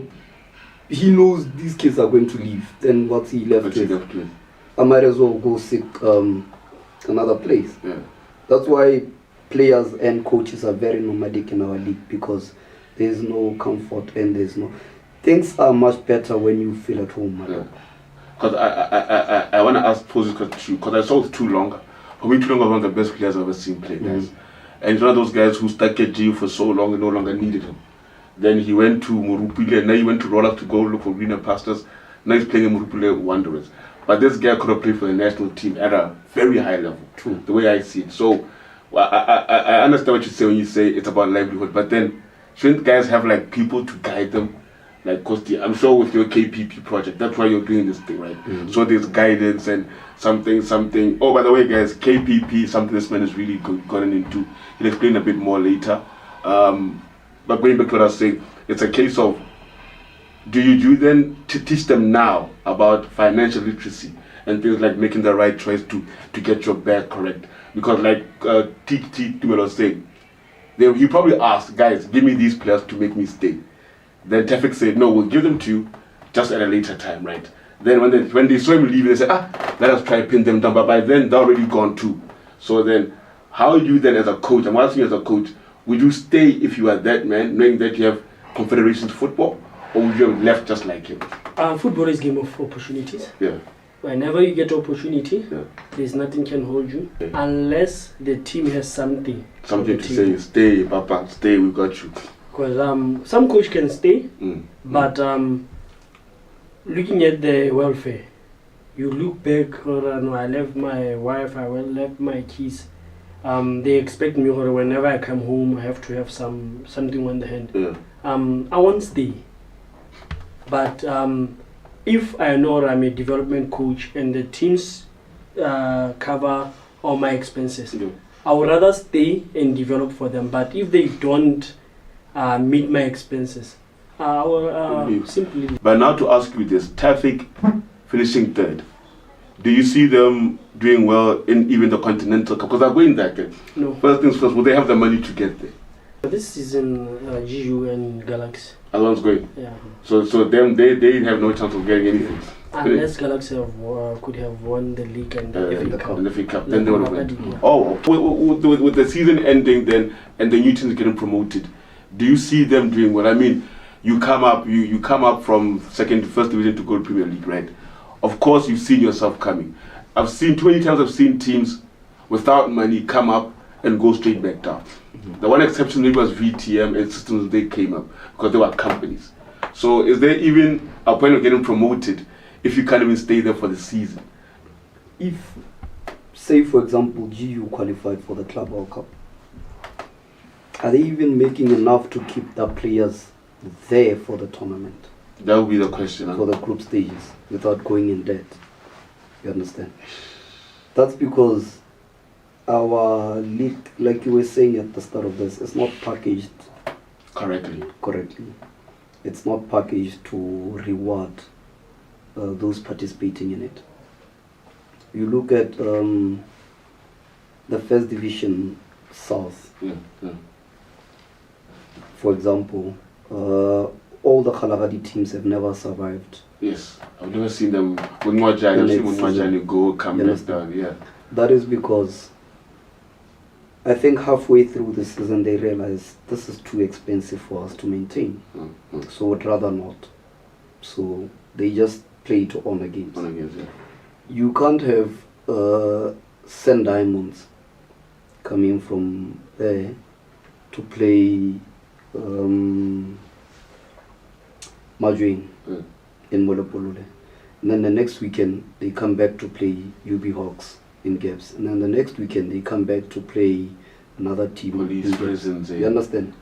he knows these kids are going to leave. Then what's he left with? I might as well go seek another place. Yeah. That's why players and coaches are very nomadic in our league, because there's no comfort and there's no... Things are much better when you feel at home. Because I want to pose this question to you, because I saw it too long. For me, too long was one of the best players I've ever seen play, guys. And he's one of those guys who stuck at G for so long and no longer needed him. Then he went to Morupile, and now he went to Roundups to go look for greener pastures. Now he's playing in Morupile Wanderers. But this guy could have played for the national team at a very high level, the way I see it. So I understand what you say when you say it's about livelihood, but then shouldn't guys have like people to guide them? Like, Kosti, I'm sure with your KPP project, that's why you're doing this thing, right? So there's guidance and something. Oh, by the way, guys, KPP, something this man is really gotten into. He'll explain a bit more later. But going back to what I was saying, it's a case of, do you then to teach them now about financial literacy and things like making the right choice to get your bag correct? Because like T was saying, he probably asked, guys, give me these players to make me stay. Then Tefik said, no, we'll give them to you just at a later time, right? Then when they saw him leaving, they said, let us try to pin them down. But by then, they're already gone too. So then, how you then as a coach, I'm asking you as a coach, would you stay if you are that man, knowing that you have Confederations football? Or would you have left just like him? Football is a game of opportunities. Yeah. Whenever you get opportunity, there's nothing can hold you. Unless the team has something. Something to say, stay, Papa, stay, we got you. Because some coach can stay, but looking at the welfare, you look back, no, I left my wife, I left my kids. They expect me, or whenever I come home, I have to have something on the hand. I won't stay. But if I know I'm a development coach and the teams cover all my expenses, I would rather stay and develop for them. But if they don't meet my expenses, I will simply... But now to ask you this, Tafik finishing third, do you see them doing well in even the Continental Cup? Because they're going there. No. First things first, will they have the money to get there? This season, GU and Galaxy. Alon's going? Yeah. So them, they have no chance of getting anything? Unless Galaxy could have won the league and the FA Cup. Then they would have won. Oh, with the season ending then, and the new teams getting promoted, do you see them doing well? I mean, you come up from first division to go to Premier League, right? Of course, you've seen yourself coming. Too many times I've seen teams without money come up and go straight back down. The one exception maybe was VTM and Systems. They came up because they were companies. So is there even a point of getting promoted if you can't even stay there for the season? If, say for example, GU qualified for the Club World Cup, are they even making enough to keep the players there for the tournament? That would be the question. For the group stages, without going in debt. You understand? That's because our league, like you were saying at the start of this, is not packaged correctly. It's not packaged to reward those participating in it. You look at the First Division South, for example, all the Khalagadi teams have never survived. Yes, I've never seen them with Mwajani. I've seen Mwajani go, come back down, yeah. That is because I think halfway through the season they realized this is too expensive for us to maintain. So would rather not. So they just play to honor games. Yeah. You can't have Sand Diamonds coming from there to play Majuin. in Molopolole. And then the next weekend, they come back to play UB Hawks in Gaps. And then the next weekend, they come back to play another team. Police prisons. You understand?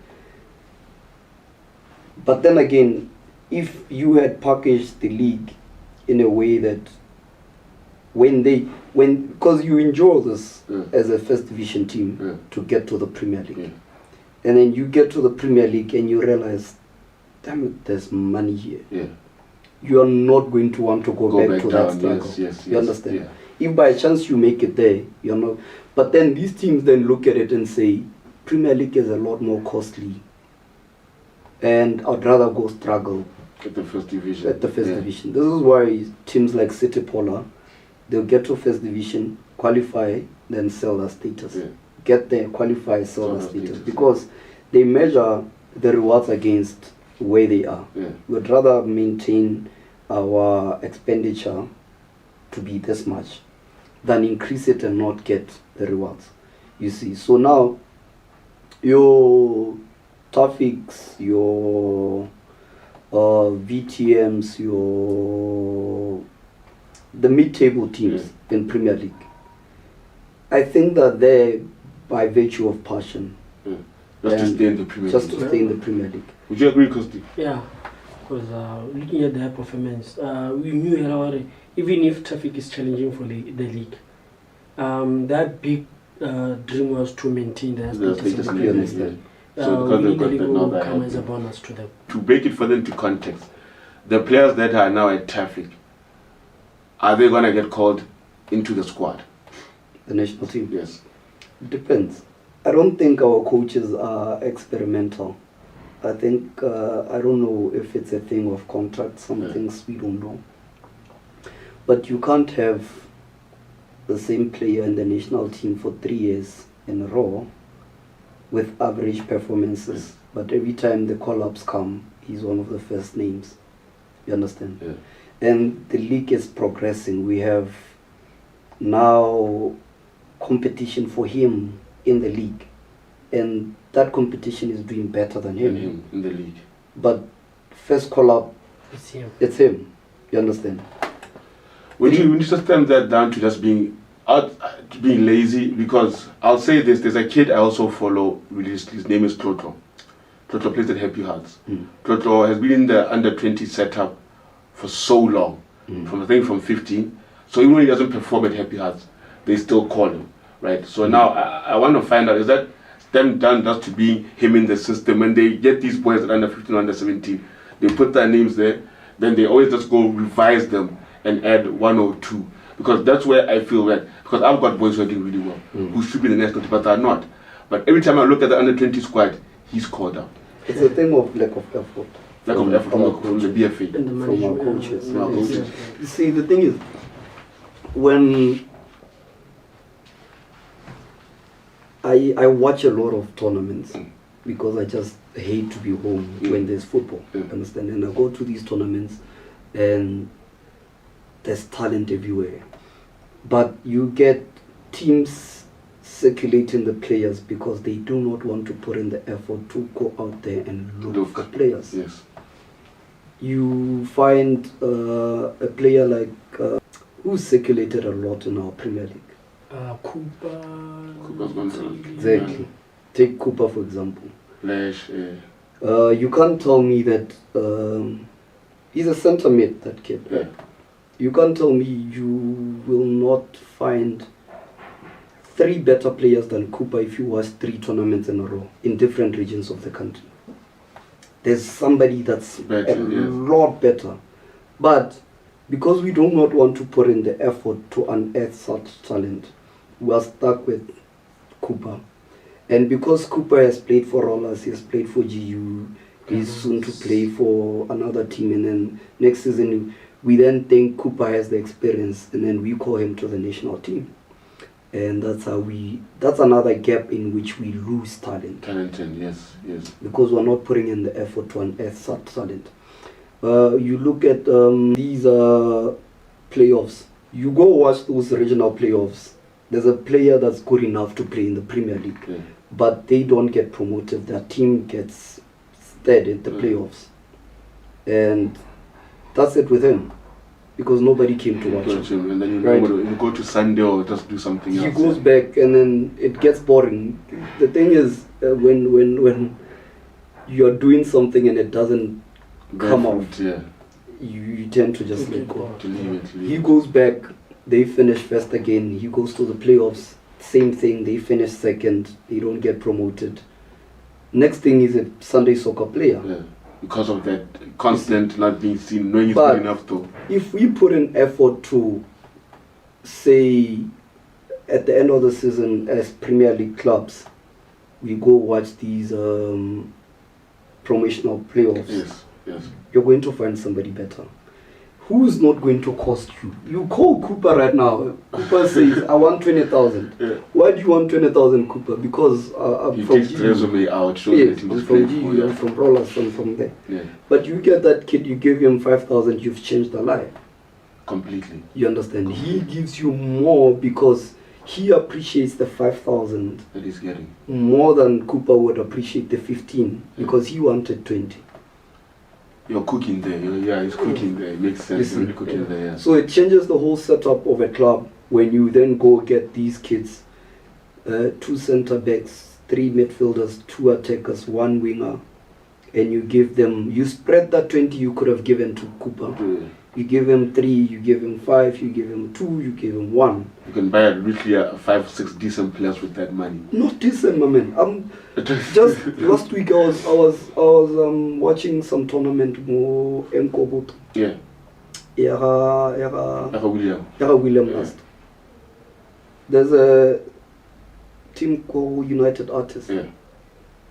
But then again, if you had packaged the league in a way that because you enjoy this as a first division team to get to the Premier League. And then you get to the Premier League and you realize, damn it, there's money here. You are not going to want to go back to down, that struggle. Yes, you understand? If by chance you make it there, you're not. But then these teams then look at it and say, Premier League is a lot more costly, and I'd rather go struggle at the first division. Division. This is why teams like City Polar, they'll get to first division, qualify, then sell their status. Get there, qualify, sell their status. Because they measure the rewards against where they are. We'd rather maintain our expenditure to be this much than increase it and not get the rewards. You see, so now your Tafiks, your VTMs, the mid-table teams in Premier League, I think that they, by virtue of passion, just to stay in the Premier League. Just to stay in the Premier League. Would you agree, Kosti? Yeah, because looking at their performance, we knew even if Traffic is challenging for the league, that big dream was to maintain their status in the Premier League. So winning the league will come as a bonus to them. To break it further into context, the players that are now at Traffic, are they going to get called into the squad? The national team? Yes. It depends. I don't think our coaches are experimental. I think, I don't know if it's a thing of contract, some things we don't know. But you can't have the same player in the national team for 3 years in a row with average performances. But every time the call-ups come, he's one of the first names. You understand? And the league is progressing. We have now competition for him in the league, and that competition is doing better than him in the league. But first call up, it's him. You understand? When you just turn that down to just being lazy, because I'll say this: there's a kid I also follow. His name is Tlotlo. Tlotlo plays at Happy Hearts. Tlotlo has been in the under-20 setup for so long, from 15. So even when he doesn't perform at Happy Hearts, they still call him, right? So now I want to find out, is that them done just to be him in the system? When they get these boys at under 15, under 17, they put their names there, then they always just go revise them and add 1 or 2. Because that's where I feel that, because I've got boys who are doing really well, who should be in the national team, but they're not. But every time I look at the under 20 squad, he's called out. It's a thing of lack of effort. Lack of effort from the BFA. From our coaches. You see, the thing is, when I watch a lot of tournaments, because I just hate to be home when there's football, understand? And I go to these tournaments and there's talent everywhere. But you get teams circulating the players because they do not want to put in the effort to go out there and look for players. Yes. You find a player like who's circulated a lot in our Premier League. Cooper's gone to Exactly. Take Cooper for example. Flash. You can't tell me that he's a centre mid, that kid. Yeah. You can't tell me you will not find 3 better players than Cooper if you watch 3 tournaments in a row in different regions of the country. There's somebody that's better, lot better. But because we do not want to put in the effort to unearth such talent, we are stuck with Cooper. And because Cooper has played for Rollers, he has played for GU, he's soon to play for another team, and then next season we then think Cooper has the experience, and then we call him to the national team. And that's another gap in which we lose talent. Yes. Because we're not putting in the effort to unearth such talent. You look at these playoffs. You go watch those regional playoffs. There's a player that's good enough to play in the Premier League, but they don't get promoted. Their team gets third in the playoffs. And That's it with him. Because nobody came to watch him. And then you go to Sunday or just do something else. He goes back and then it gets boring. The thing is, when you're doing something and it doesn't come out, you tend to just let go. He goes back, they finish first again. He goes to the playoffs, same thing. They finish second. They don't get promoted. Next thing is a Sunday soccer player. Yeah. Because of that constant not being seen, knowing it's good enough to. If we put in effort to, say, at the end of the season as Premier League clubs, we go watch these promotional playoffs. Yes. You're going to find somebody better. Who's not going to cost you? You call Cooper right now. Cooper says, I want 20,000. Yeah. Why do you want 20,000, Cooper? Because I'm from G. Resume out, Yes, I'm from G, I'm from Rollers, I'm from there. Yeah. But you get that kid, you give him 5,000, you've changed their life. Completely. You understand? He gives you more because he appreciates the 5,000 that he's getting more than Cooper would appreciate the 15 because he wanted 20. You're cooking there. He's cooking there. It makes sense. You're really cooking there. Yeah. So it changes the whole setup of a club when you then go get these kids, 2 center backs, 3 midfielders, 2 attackers, 1 winger, and you give them, you spread that 20 you could have given to Cooper. You give him 3, you give him 5, you give him 2, you give him 1. You can buy literally 5, 6 decent players with that money. Not decent, my man. Just last week I was watching some tournament more Nkobut. Yeah. William last. There's a team called United Artists. Yeah.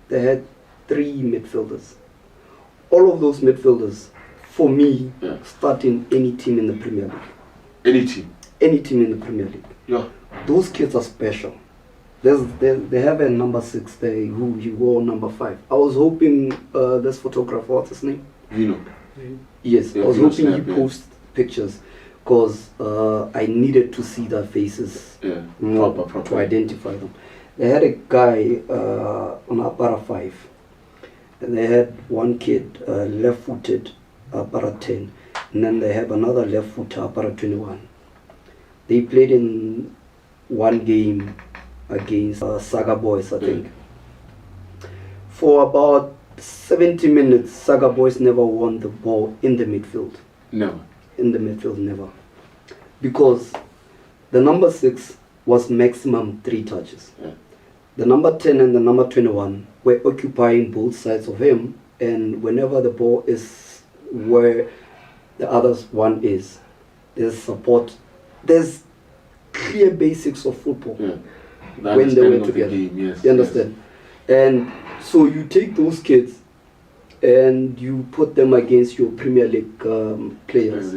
They had 3 midfielders. All of those midfielders, for me, start in any team in the Premier League. Any team? Any team in the Premier League. Yeah. Those kids are special. They have a number 6 there who he wore number 5. I was hoping this photographer, what's his name? Vino. Yes, I was hoping he posts pictures because I needed to see their faces proper. to identify them. They had a guy on Apara 5. And they had one kid left-footed, Apara 10. And then they have another left-footer, Apara 21. They played in one game against Saga Boys, I think. For about 70 minutes, Saga Boys never won the ball in the midfield. No. In the midfield, never. Because the number 6 was maximum 3 touches. Yeah. The number 10 and the number 21 were occupying both sides of him, and whenever the ball is where the other one is, there's support. There's clear basics of football when they were together. You understand? And so you take those kids and you put them against your Premier League players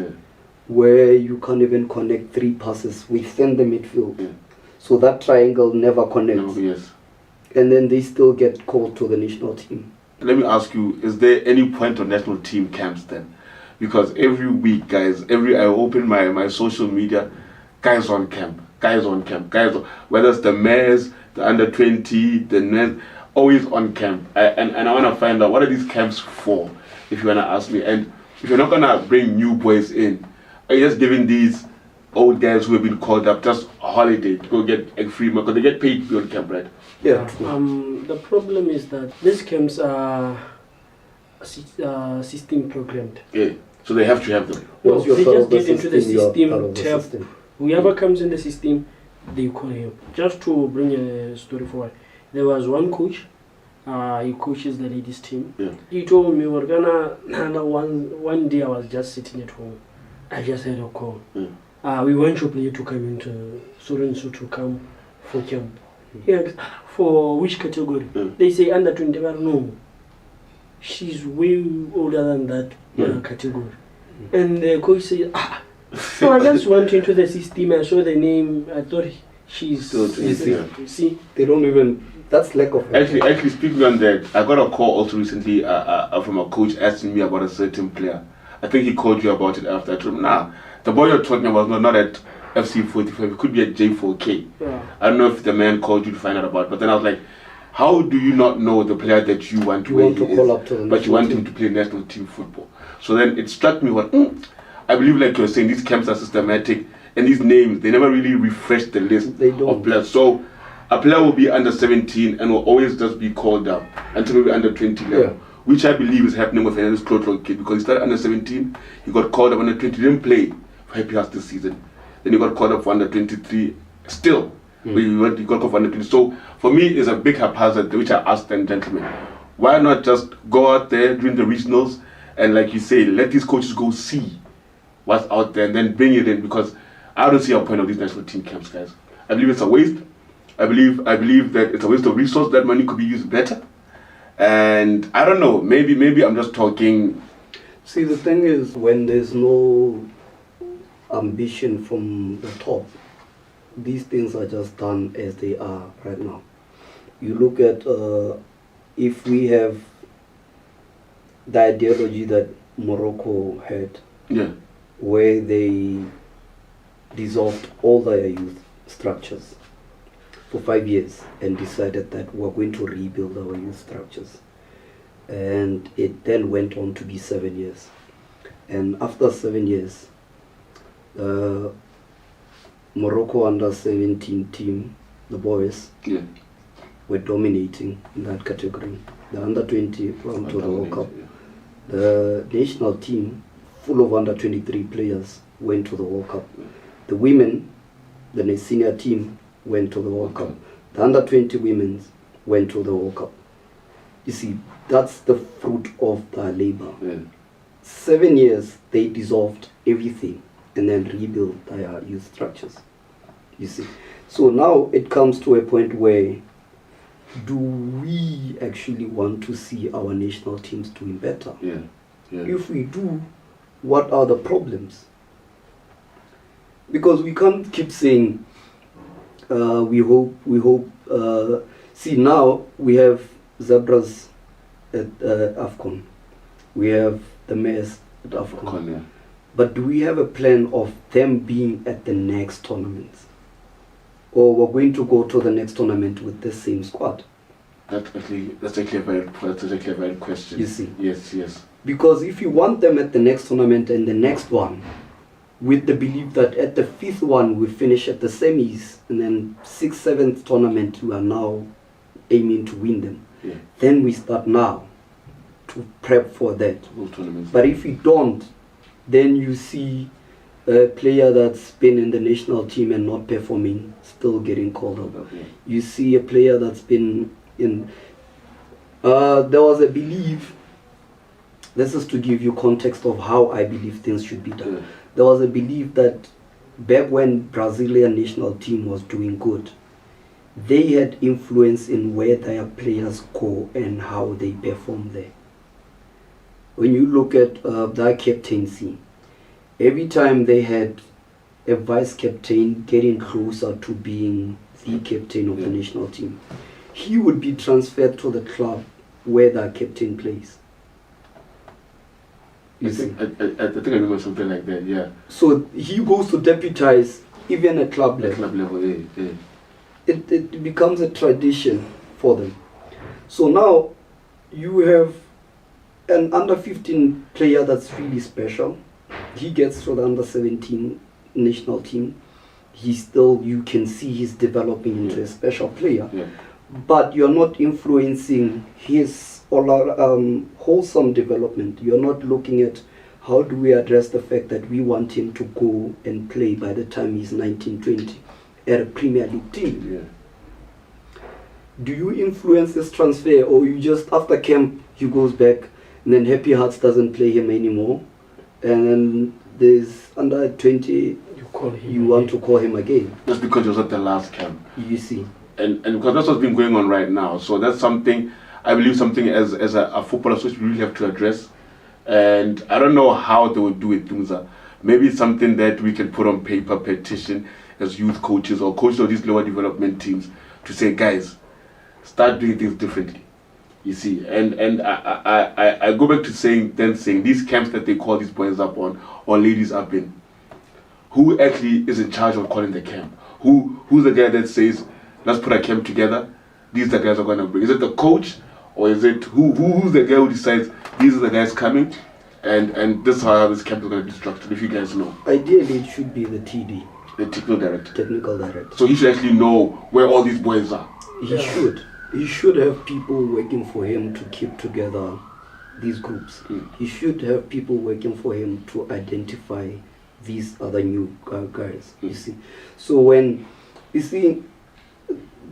where you can't even connect 3 passes within the midfield. Yeah. So that triangle never connects. No, yes. And then they still get called to the national team. Let me ask you, is there any point on national team camps then? Because every week, guys, I open my social media, guys on camp, whether it's the mayors, the under 20, the men, always on camp. And I want to find out, what are these camps for, if you want to ask me? And if you're not going to bring new boys in, are you just giving these old guys who have been called up just a holiday to go get a free month, because they get paid to be on camp, right? Yeah. The problem is that these camps are system programmed. Yeah. So they have to have them. Well, they just get into the system. Whoever comes in the system, they call him. Just to bring a story forward, there was one coach. He coaches the ladies team. Yeah. He told me we're gonna one day I was just sitting at home. I just had a call. We want your player to come into so to come for camp. Yeah, for which category? They say under 20. No, she's way older than that category. And the coach says, so I just went into the system. I saw the name. I thought she's. See, they don't even. That's lack of. Actually, speaking on that, I got a call also recently from a coach asking me about a certain player. I think he called you about it after. I told him, the boy you're talking about was not at FC 45. It could be at J4K. Yeah. I don't know if the man called you to find out about it, but then I was like, how do you not know the player that you want to call up to the but you want him to play national team football? So then it struck me I believe, like you're saying, these camps are systematic, and these names, they never really refresh the list of players. So a player will be under 17 and will always just be called up until maybe under 20 level, which I believe is happening with Hernandez Clotro kid, because he started under 17, he got called up under 20, he didn't play for Happy Hearts this season. Then he got called up for under 23, still. He got called up for under 20. So for me, it's a big haphazard, which I asked them, gentlemen, why not just go out there during the regionals and, like you say, let these coaches go see what's out there and then bring it in, because I don't see a point of these national team camps, guys. I believe it's a waste. I believe that it's a waste of resource. That money could be used better. And I don't know, maybe I'm just talking. See, the thing is, when there's no ambition from the top, these things are just done as they are right now. You look at if we have the ideology that Morocco had, where they dissolved all their youth structures for 5 years and decided that we're going to rebuild our youth structures. And it then went on to be 7 years. And after 7 years, Morocco under 17 team, the boys, were dominating in that category. The under 20 went to the World Cup. The national team, full of under 23 players, went to the World Cup. The women, the senior team, went to the World Cup. The under 20 women went to the World Cup. You see, that's the fruit of their labor. 7 years, they dissolved everything and then rebuilt their youth structures. You see, so now it comes to a point where, do we actually want to see our national teams doing better? If we do, what are the problems? Because we can't keep saying we hope. See, now we have Zebras at AFCON, we have the Mares at AFCON, but do we have a plan of them being at the next tournament, or we're going to go to the next tournament with the same squad? That's actually a very question. You see, yes. Because if you want them at the next tournament and the next one, with the belief that at the 5th one we finish at the semis, and then 6th, 7th tournament we are now aiming to win them, then we start now to prep for that. But if we don't, then you see a player that's been in the national team and not performing still getting called up. You see a player that's been in there was a belief, this is to give you context of how I believe things should be done. There was a belief that back when Brazilian national team was doing good, they had influence in where their players go and how they perform there. When you look at their captaincy, every time they had a vice captain getting closer to being the captain of the national team, he would be transferred to the club where their captain plays. I think I remember something like that, So he goes to deputize even at club level. It becomes a tradition for them. So now you have an under 15 player that's really special. He gets to the under 17 national team. You can see he's developing into a special player. But you're not influencing his wholesome development. You're not looking at how do we address the fact that we want him to go and play by the time he's 19, 20 at a Premier League team. Do you influence this transfer, or you just after camp he goes back and then Happy Hearts doesn't play him anymore, and then there's under 20 you want to call him again? That's because he was at the last camp. You see. And because that's what's been going on right now. So that's something, I believe, something as a football association we really have to address. And I don't know how they would do it, Tumza. Maybe it's something that we can put on paper, petition as youth coaches or coaches of these lower development teams to say, guys, start doing things differently. You see, and I go back to saying these camps that they call these boys up on or ladies up in, who actually is in charge of calling the camp? Who's the guy that says, let's put a camp together, these are the guys are going to bring? Is it the coach, or is it who's the guy who decides these are the guys coming, and this is how this camp is going to be structured? If you guys know, ideally it should be the TD, the technical director. Technical director. So he should actually know where all these boys are. He should. He should have people working for him to keep together these groups. He should have people working for him to identify these other new guys. You see, so when you see,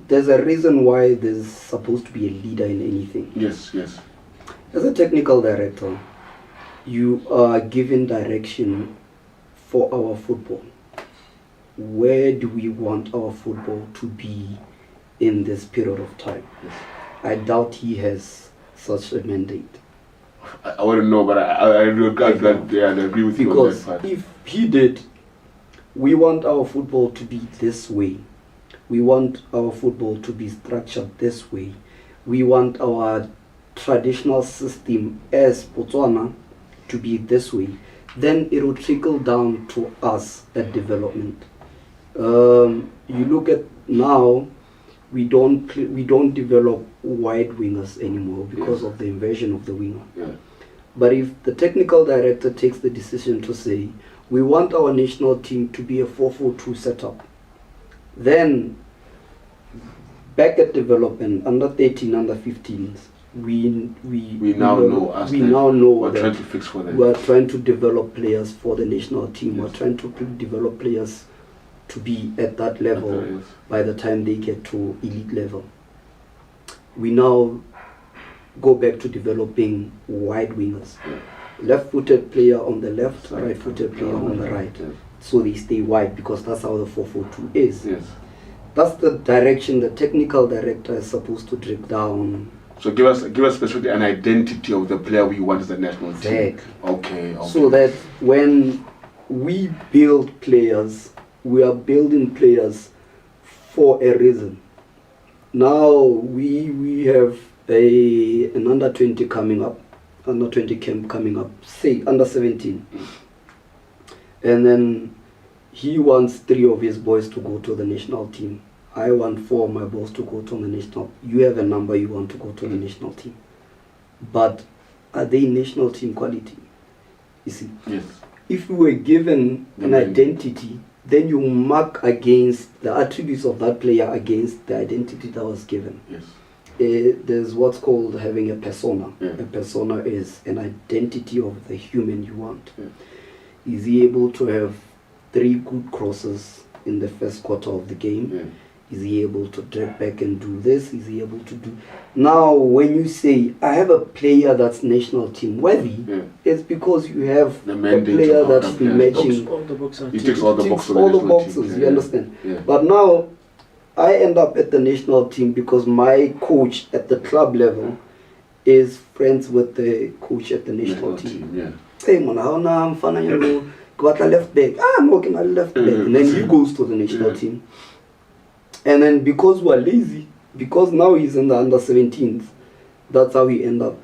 there's a reason why there's supposed to be a leader in anything. Yes, yes. As a technical director, you are given direction for our football. Where do we want our football to be in this period of time? Yes. I doubt he has such a mandate. I wouldn't know, but I agree with you on that part. Because if he did, we want our football to be this way. We want our football to be structured this way. We want our traditional system as Botswana to be this way. Then it will trickle down to us at development. You look at now, we don't develop wide wingers anymore because of the invasion of the winger. Yeah. But if the technical director takes the decision to say, we want our national team to be a 4-4-2 setup, then back at development, under 13, under 15s, we now know we're trying to fix for them. We're trying to develop players for the national team. We're trying to develop players to be at that level by the time they get to elite level. We now go back to developing wide wingers. Left-footed player on the left, right-footed player on the right. So they stay wide because that's how the 4-4-2 is. Yes. That's the direction the technical director is supposed to drip down. So give us specifically an identity of the player we want as a national team. Exactly. Okay. So that when we build players, we are building players for a reason. Now we have an under 20 coming up, under 20 camp coming up, say under 17, and then he wants 3 of his boys to go to the national team. I want 4 of my boys to go to the national. You have a number you want to go to the national team, but are they national team quality? You see, yes. If you were given an identity, then you mark against the attributes of that player against the identity that was given. Yes. There's what's called having a persona. Yeah. A persona is an identity of the human you want. Yeah. Is he able to have 3 good crosses in the first quarter of the game? Yeah. Is he able to drag back and do this? Is he able to do... Now, when you say, I have a player that's national team worthy, it's because you have a player that's been matching... He ticks all the boxes. You understand? Yeah. But now, I end up at the national team because my coach at the club level is friends with the coach at the national team. Yeah. Hey, man, I'm fine. Got a left back. I'm working at left back. And then he goes to the national team. And then because we're lazy, because now he's in the under 17s, that's how he end up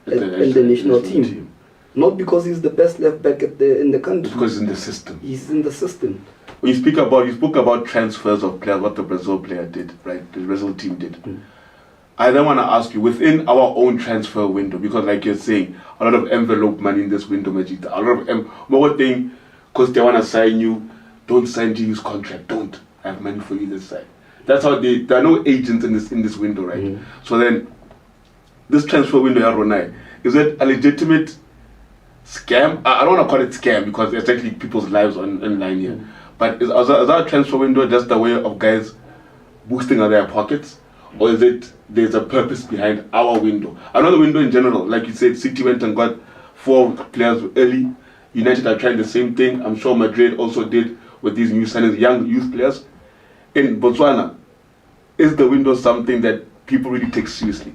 in the national team. Not because he's the best left back in the country. Because he's in the system. He's in the system. When you spoke about transfers of players, what the Brazil player did, right? The Brazil team did. I then want to ask you, within our own transfer window, because like you're saying, a lot of envelope money in this window, Majita. A lot of one thing, because they want to sign you, don't sign to use contract. Don't. I have money for you this side. That's how there are no agents in this window, right? So then, this transfer window, Ronai, is it a legitimate scam? I don't want to call it scam because it's actually people's lives online here. But is our transfer window just a way of guys boosting out their pockets? Or is it there's a purpose behind our window? Another window in general, like you said, City went and got 4 players early. United are trying the same thing. I'm sure Madrid also did with these new signings, young youth players. In Botswana, is the window something that people really take seriously?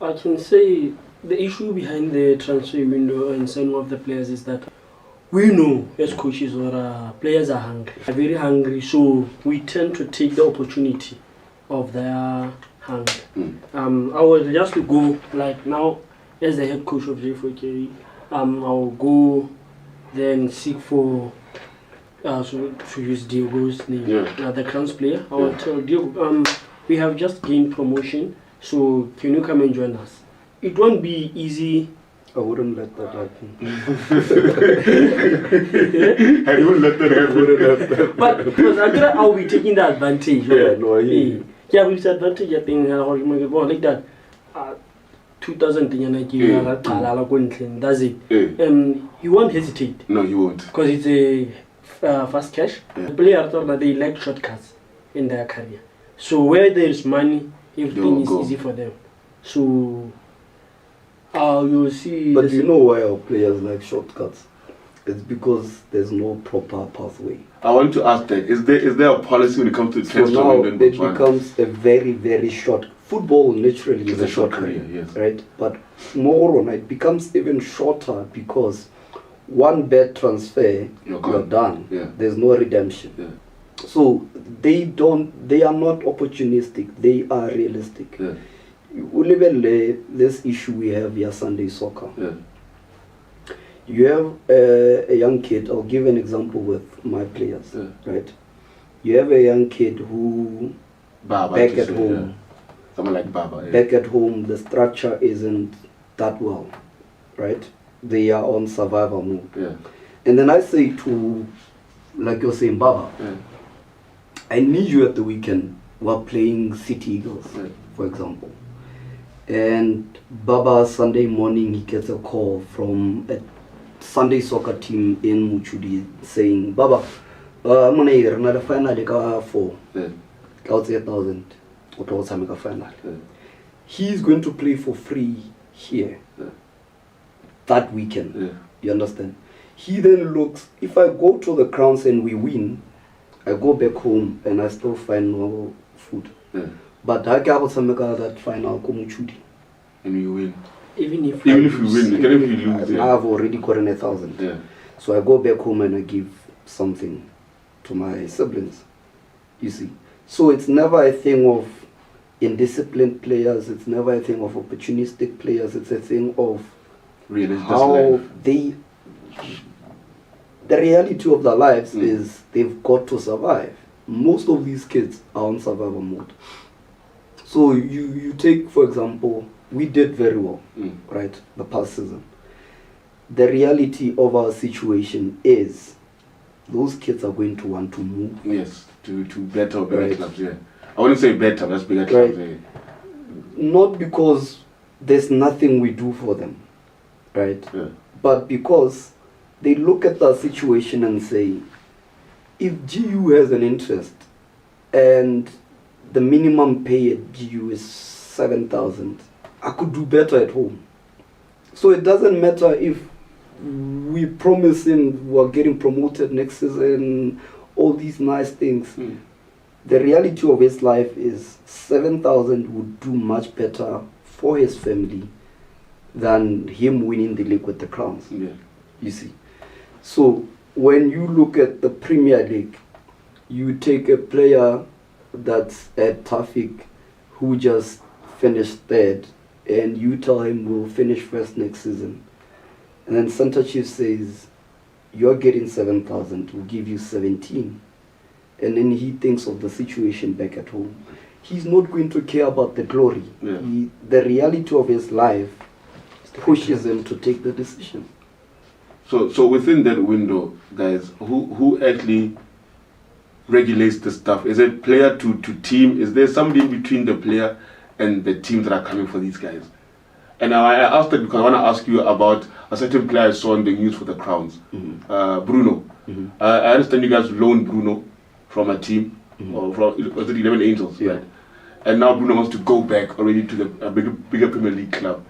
I can say the issue behind the transfer window and signing of the players is that we know as coaches or players are hungry, very hungry, so we tend to take the opportunity of their hunger. I will just go like now as the head coach of J4K, I will go then seek for to use Diogo's name, the Crowns player. I will tell Diogo, we have just gained promotion, so can you come and join us? It won't be easy. I wouldn't let that happen. I wouldn't let that happen. But because I'll be taking the advantage. Yeah, no, I hear you. Yeah, with advantage, I think like that. 2000 does it? You won't hesitate. No, you won't. Because it's a fast cash. The player thought that they like shortcuts in their career. So where there is money, everything is easy for them. So you'll see. But you know why our players like shortcuts? It's because there's no proper pathway. I want to ask that. Is there a policy when it comes to transfer? So now it becomes a very, very short. Football naturally is a short career, yes. Right? But more on it becomes even shorter because one bad transfer, you're done. Yeah. There's no redemption. Yeah. So they are not opportunistic, they are realistic. Yeah. This issue we have here, Sunday soccer. Yeah. You have a young kid, I'll give an example with my players, right? You have a young kid who back at home, someone like Baba. Yeah. Back at home, the structure isn't that well, right? They are on survival mode. Yeah. And then I say to, like you're saying, Baba, I need you at the weekend. We're playing City Eagles, for example. And Baba, Sunday morning, he gets a call from a Sunday soccer team in Muchudi saying, Baba, I'm going to hear another final for 8,000 final. He's going to play for free here that weekend. You understand? He then looks, if I go to the grounds and we win, I go back home and I still find no food. But I can that final Muchudi. And you win. Even if you win, even if you lose. I've already gotten 1,000. So I go back home and I give something to my siblings. You see. So it's never a thing of indisciplined players, it's never a thing of opportunistic players, it's a thing of how the reality of their lives is they've got to survive. Most of these kids are on survival mode. So you take, for example, we did very well, right, the past season. The reality of our situation is those kids are going to want to move. Yes, to better clubs, I wouldn't say better, that's bigger clubs. Not because there's nothing we do for them, right? But because they look at the situation and say, if GU has an interest and the minimum pay at GU is 7,000, I could do better at home. So it doesn't matter if we promise him we're getting promoted next season, all these nice things. The reality of his life is 7,000 would do much better for his family than him winning the league with the Crowns. You see. So when you look at the Premier League, you take a player that's at Tafik who just finished third and you tell him we'll finish first next season. And then Santa Chief says, you're getting 7,000, we'll give you 17. And then he thinks of the situation back at home. He's not going to care about the glory. The reality of his life pushes him to take the decision. So within that window, guys, who actually regulates the stuff? Is it player to team? Is there somebody in between the player and the teams that are coming for these guys? And I asked that because I want to ask you about a certain player I saw in the news for the Crowns, Bruno. I understand you guys loaned Bruno from a team, or from, was it 11 Angels, right? And now Bruno wants to go back already to the bigger Premier League club.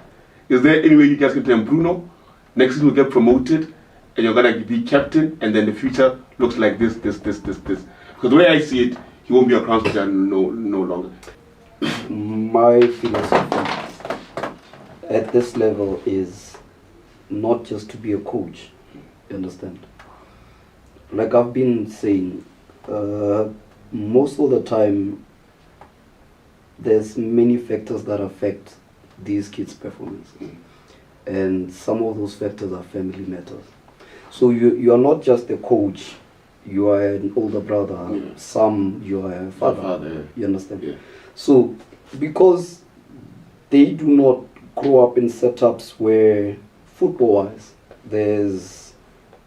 Is there any way you guys can tell him, Bruno, next season will get promoted, and you're going to be captain, and then the future looks like this? Because the way I see it, he won't be a Crowns player no longer. My philosophy at this level is not just to be a coach, you understand? Like I've been saying, most of the time there's many factors that affect these kids' performance, and some of those factors are family matters. So you are not just a coach, you are an older brother, some you are a father, you understand? So because they do not grow up in setups where football-wise there's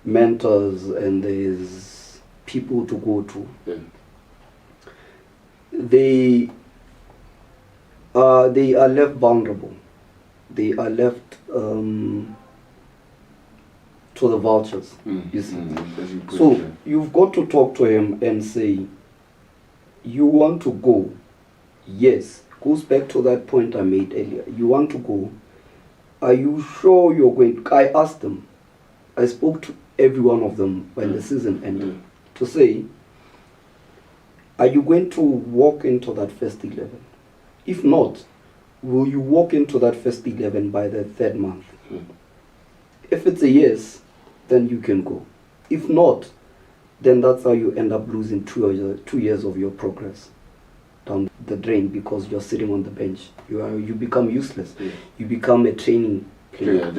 mentors and there's people to go to. Yeah. They are left vulnerable. They are left to the vultures. You see. As you put So it, you've got to talk to him and say, you want to go. Yes, goes back to that point I made earlier. You want to go. Are you sure you're going? I asked them. I spoke to every one of them when the season ended to say, are you going to walk into that first 11? If not, will you walk into that first 11 by the third month? If it's a yes, then you can go. If not, then that's how you end up losing 2 years of your progress down the drain because you're sitting on the bench. You become useless. You become a training player.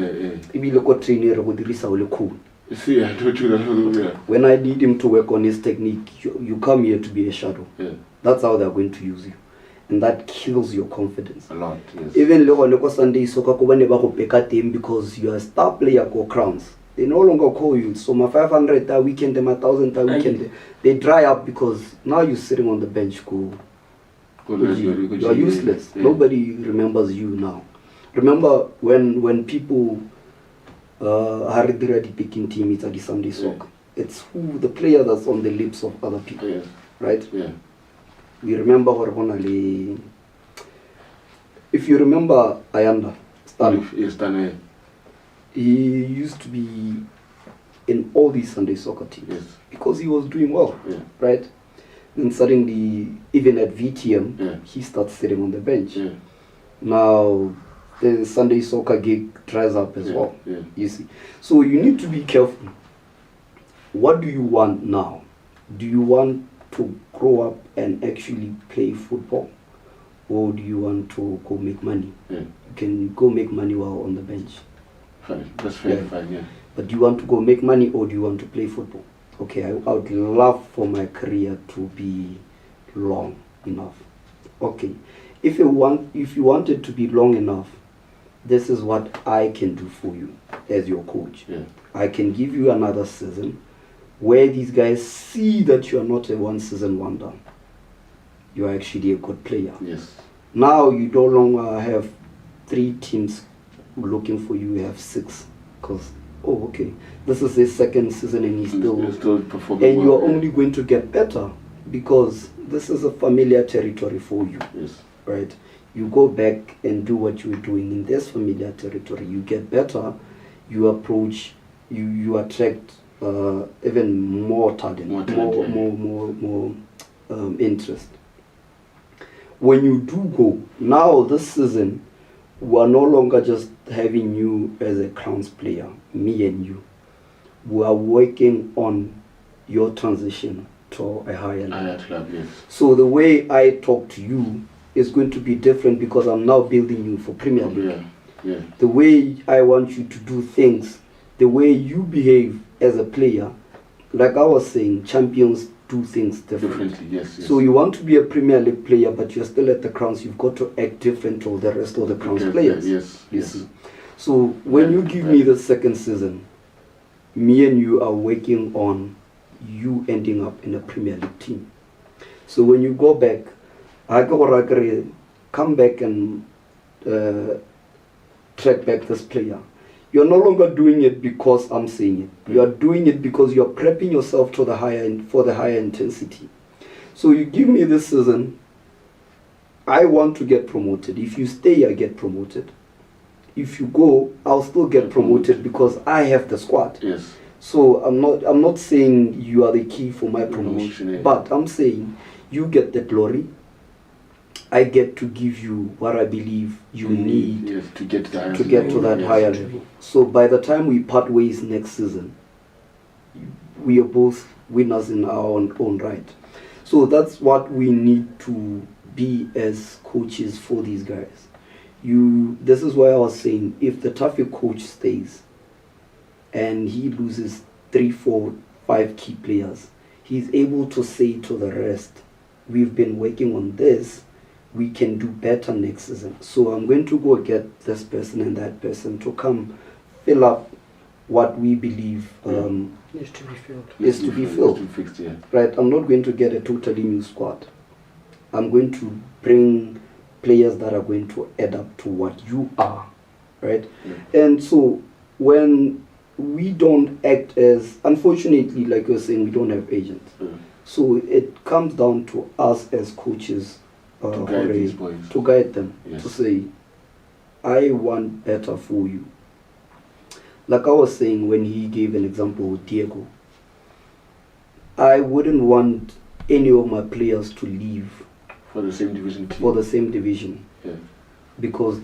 You see, I told you that. When I need him to work on his technique, you come here to be a shadow. Yeah. That's how they're going to use you. And that kills your confidence. A lot, yes. Even Loko Sunday Soccer because you are a star player for crowns. They no longer call you. So my 500 that weekend, my 1,000 that weekend, they dry up because now you're sitting on the bench. You are useless. Yeah. Nobody remembers you now. Remember when people are already picking team, it's at the Sunday Soccer. It's who the player that's on the lips of other people. Yes. Right? Yeah. We remember Hormonali. If you remember Ayanda, Stan, he used to be in all these Sunday Soccer teams. Yes. Because he was doing well. Yeah. Right? Then suddenly, even at VTM, he starts sitting on the bench. Yeah. Now, the Sunday Soccer gig dries up as well. Yeah. You see. So you need to be careful. What do you want now? Do you want to grow up and actually play football, or do you want to go make money? Yeah. You can go make money while on the bench. Fine, that's fair, fine, yeah. But do you want to go make money or do you want to play football? Okay, I would love for my career to be long enough. Okay, if you want it to be long enough, this is what I can do for you as your coach. Yeah. I can give you another season where these guys see that you are not a one-season wonder. You are actually a good player. Yes. Now you no longer have 3 teams looking for you. You have 6. Because, oh, okay, this is his second season and he's still performing. And you're only going to get better because this is a familiar territory for you. Yes. Right? You go back and do what you were doing in this familiar territory. You get better. You approach. You attract even more talent, more interest. When you do go, now this season, we are no longer just having you as a Crowns player, me and you. We are working on your transition to a higher level. Club, yes. So the way I talk to you is going to be different because I'm now building you for Premier League. Yeah. The way I want you to do things, the way you behave as a player, like I was saying, champions do things differently. Yes. So you want to be a Premier League player, but you're still at the Crowns. You've got to act different to the rest of the Crowns players. You see. So when you give me the second season, me and you are working on you ending up in a Premier League team. So when you go back, come back and track back this player. You're no longer doing it because I'm saying it. You are doing it because you're prepping yourself to the for the higher intensity. So you give me this season, I want to get promoted. If you stay, I get promoted. If you go, I'll still get promoted because I have the squad. Yes. So I'm not saying you are the key for my promotion, but I'm saying you get the glory. I get to give you what I believe you need to get to that higher level. So by the time we part ways next season, we are both winners in our own right. So that's what we need to be as coaches for these guys. This is why I was saying, if the Tafi coach stays and he loses 3, 4, 5 key players, he's able to say to the rest, we've been working on this, we can do better next season. So I'm going to go get this person and that person to come fill up what we believe Needs to be filled. is to be filled. To be fixed, yeah. Right, I'm not going to get a totally new squad. I'm going to bring players that are going to add up to what you are, right? Yeah. And so when we don't act as, unfortunately, like you're saying, we don't have agents. Yeah. So it comes down to us as coaches To guide these boys. to guide them, Yes. to say, I want better for you. Like I was saying when he gave an example with Diego, I wouldn't want any of my players to leave For the same division team. for the same division, Yeah. because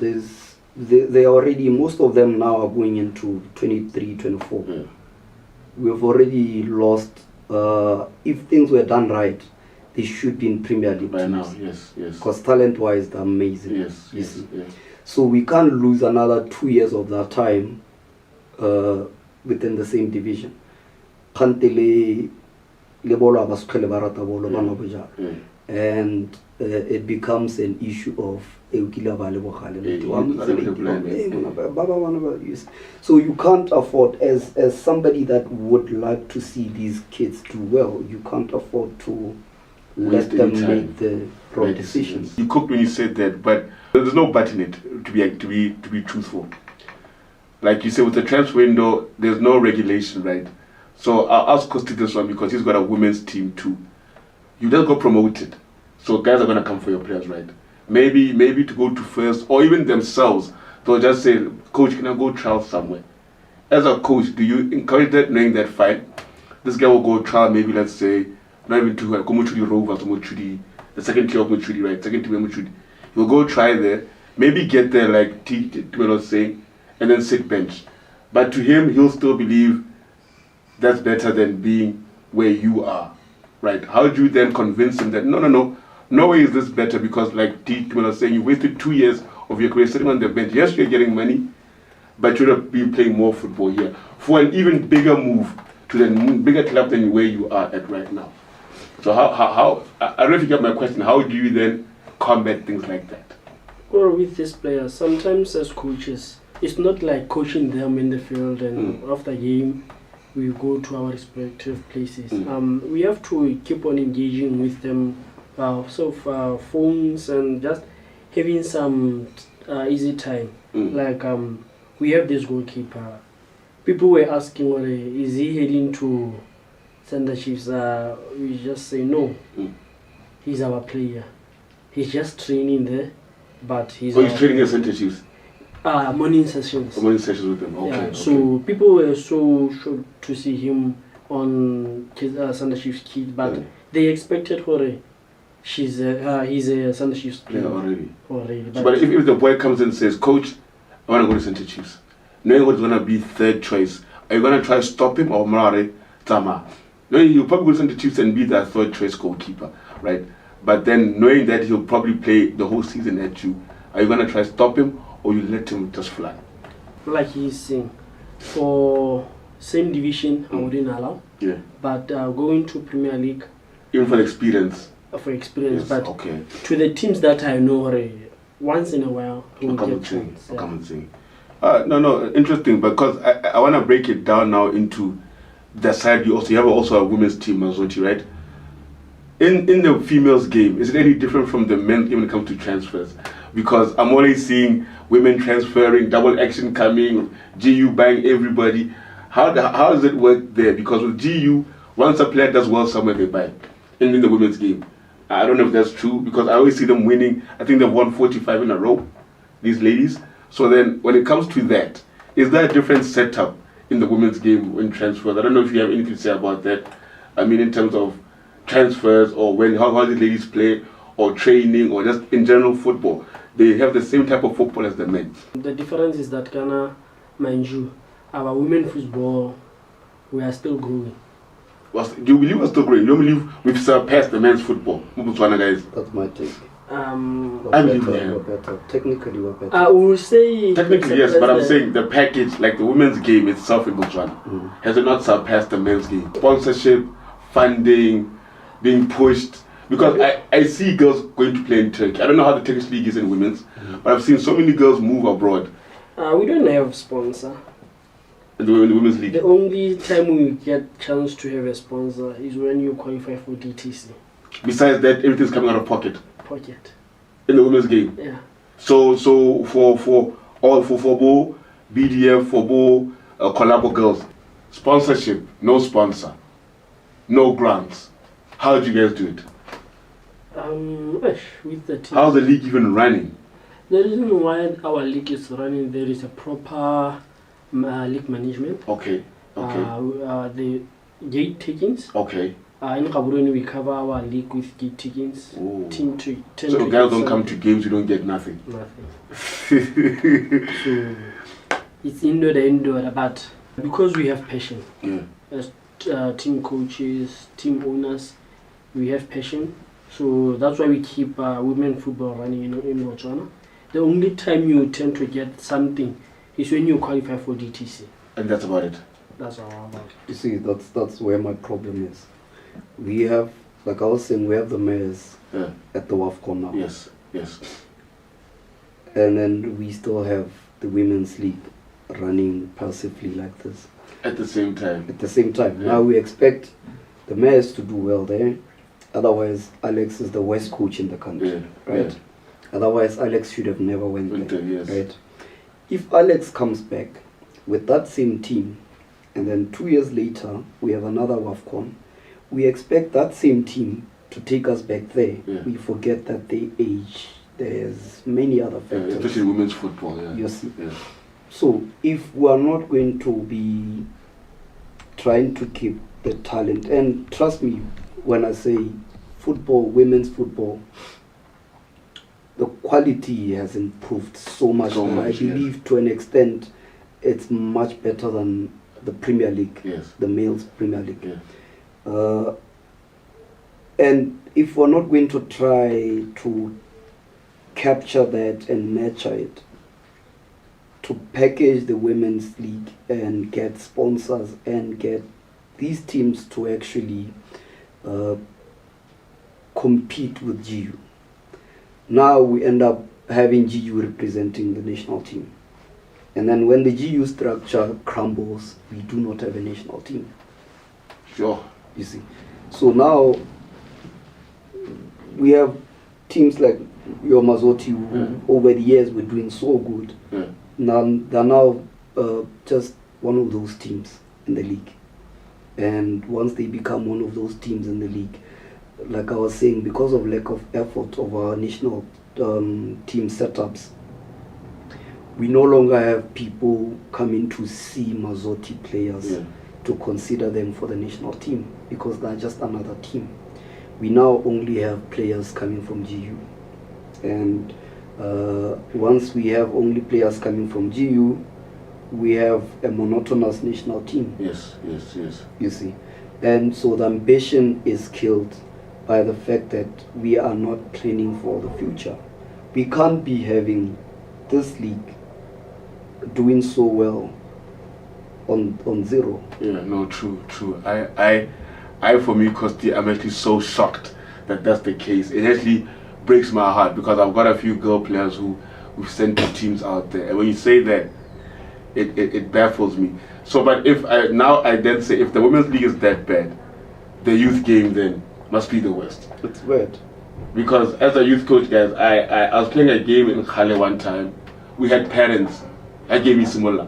they already, most of them now are going into 23, 24. Yeah. We've already lost, if things were done right, they should be in Premier League By now, teams. yes, yes. Because talent-wise, they're amazing. Yes, you yes, see. yes. So we can't lose another 2 years of that time within the same division. Kgantele le bolo ba se tlhole ba rata bolo, bana ba jalo. Yeah. And it becomes an issue of so you can't afford, as somebody that would like to see these kids do well, you can't afford to let them make the wrong decisions. You cooked when you said that, but there's no but in it, to be truthful. Like you said, with the transfer window, there's no regulation, right? So I'll ask Kosti this one because he's got a women's team too. You just got promoted, so guys are gonna come for your players, right? Maybe to go to first, or even themselves, they'll just say, "Coach, can I go trial somewhere?" As a coach, do you encourage that, knowing that fine, this guy will go trial, maybe let's say, not even to Komuchudi Rovers or Mochudi, the second tier of Mochudi, right? Second tier of Mochudi. He'll go try there, maybe get there like T was saying, and then sit bench. But to him, he'll still believe that's better than being where you are, right? How do you then convince him that no way is this better, because like T was saying, you wasted 2 years of your career sitting on the bench. Yes, you're getting money, but you should have been playing more football here for an even bigger move to the bigger club than where you are at right now. So how I don't know if you get my question. How do you then combat things like that? Well, with these players, sometimes as coaches, it's not like coaching them in the field and after game we go to our respective places. We have to keep on engaging with them, phones and just having some easy time. Like we have this goalkeeper. People were asking, well, is he heading to Thunder Chiefs? We just say no. He's our player. He's just training there, but he's. Oh, he's training at Thunder Chiefs. Morning sessions. Morning sessions with them. Okay. Yeah. Okay. So people were so shocked to see him on Thunder Chiefs kid, but they expected her. He's a Thunder Chiefs player already. But, but if the boy comes in and says, "Coach, I want to go to Thunder Chiefs," knowing what's gonna be third choice, are you gonna try to stop him or Marare Tama? Knowing he'll probably go to Thunder Chiefs and be that third choice goalkeeper, right? But then knowing that he'll probably play the whole season at you, are you gonna try to stop him or you let him just fly? Like he's saying, for same division I wouldn't allow. Yeah. But going to Premier League, even for experience. For experience, Yes, but okay. To the teams that I know, once in a while, he will get chance. Come and sing. No, interesting, because I want to break it down now into the side. You have also a women's team, Mazoti, right? In the females game, is it any different from the men's game when it comes to transfers? Because I'm always seeing women transferring, double action coming, GU buying everybody. How does it work there? Because with GU, once a player does well somewhere, they buy. In the women's game, I don't know if that's true, because I always see them winning. I think they've won 45 in a row, these ladies. So then when it comes to that, is there a different setup in the women's game when transfers? I don't know if you have anything to say about that. I mean, in terms of transfers, or how the ladies play, or training, or just in general football. They have the same type of football as the men. The difference is that Ghana, mind you, our women football, we are still growing. Do you believe we're still growing? You don't believe we've surpassed the men's football? Botswana guys. That's my take. I believe we're better. Technically, we're better. I will say technically yes, but I'm saying the package, like the women's game itself in Botswana, has it not surpassed the men's game? Sponsorship, funding, being pushed. Because I see girls going to play in Turkey. I don't know how the Turkish league is in women's, but I've seen so many girls move abroad. We don't have sponsor. In the women's league. The only time we get chance to have a sponsor is when you qualify for DTC. Besides that, everything's coming out of pocket. Pocket. In the women's game. Yeah. So for BDF, for Collabo girls, sponsorship, no sponsor, no grants. How do you guys do it? With the team. How's the league even running? The reason why our league is running, there is a proper league management. Okay. The gate takings. Okay. In Gaborone we cover our league with gate takings. Ooh. So guys don't come to games, you don't get nothing. Nothing. So it's indoor, but because we have passion. Yeah. As team coaches, team owners, we have passion. So that's why we keep women football running in Botswana. The only time you tend to get something is when you qualify for DTC. And that's about it. That's all about it. You see, that's where my problem is. We have, like I was saying, we have the mayors at the WAFCON now. Yes. And then we still have the women's league running passively like this. At the same time. Yeah. Now we expect the mayors to do well there. Otherwise, Alex is the worst coach in the country, right? Yeah. Otherwise, Alex should have never went there, yes. right? If Alex comes back with that same team, and then 2 years later, we have another WAFCON, we expect that same team to take us back there. Yeah. We forget that they age. There's many other factors. Especially women's football, yeah. You see. Yeah. So, if we are not going to be trying to keep the talent, and trust me when I say football, women's football, the quality has improved so much. I believe to an extent it's much better than the Premier League, the male's Premier League. Yeah. And if we're not going to try to capture that and nurture it, to package the women's league and get sponsors and get these teams to actually compete with GU. Now we end up having GU representing the national team. And then when the GU structure crumbles, we do not have a national team. Sure. You see. So now we have teams like your Mazoti who over the years were doing so good. Yeah. Now they're now just one of those teams in the league. And once they become one of those teams in the league, like I was saying, because of lack of effort of our national team setups, we no longer have people coming to see Mazoti players to consider them for the national team, because they're just another team. We now only have players coming from GU. And once we have only players coming from GU, we have a monotonous national team. Yes. You see. And so the ambition is killed by the fact that we are not planning for the future. We can't be having this league doing so well on zero. Yeah, no, true. I for me, Kosti, I'm actually so shocked that that's the case. It actually breaks my heart, because I've got a few girl players who've sent their teams out there, and when you say that, it baffles me. So, but if I then say, if the women's league is that bad, the youth game then must be the worst. It's weird. Because as a youth coach, guys, I was playing a game in Khale one time. We had parents. I gave me similar.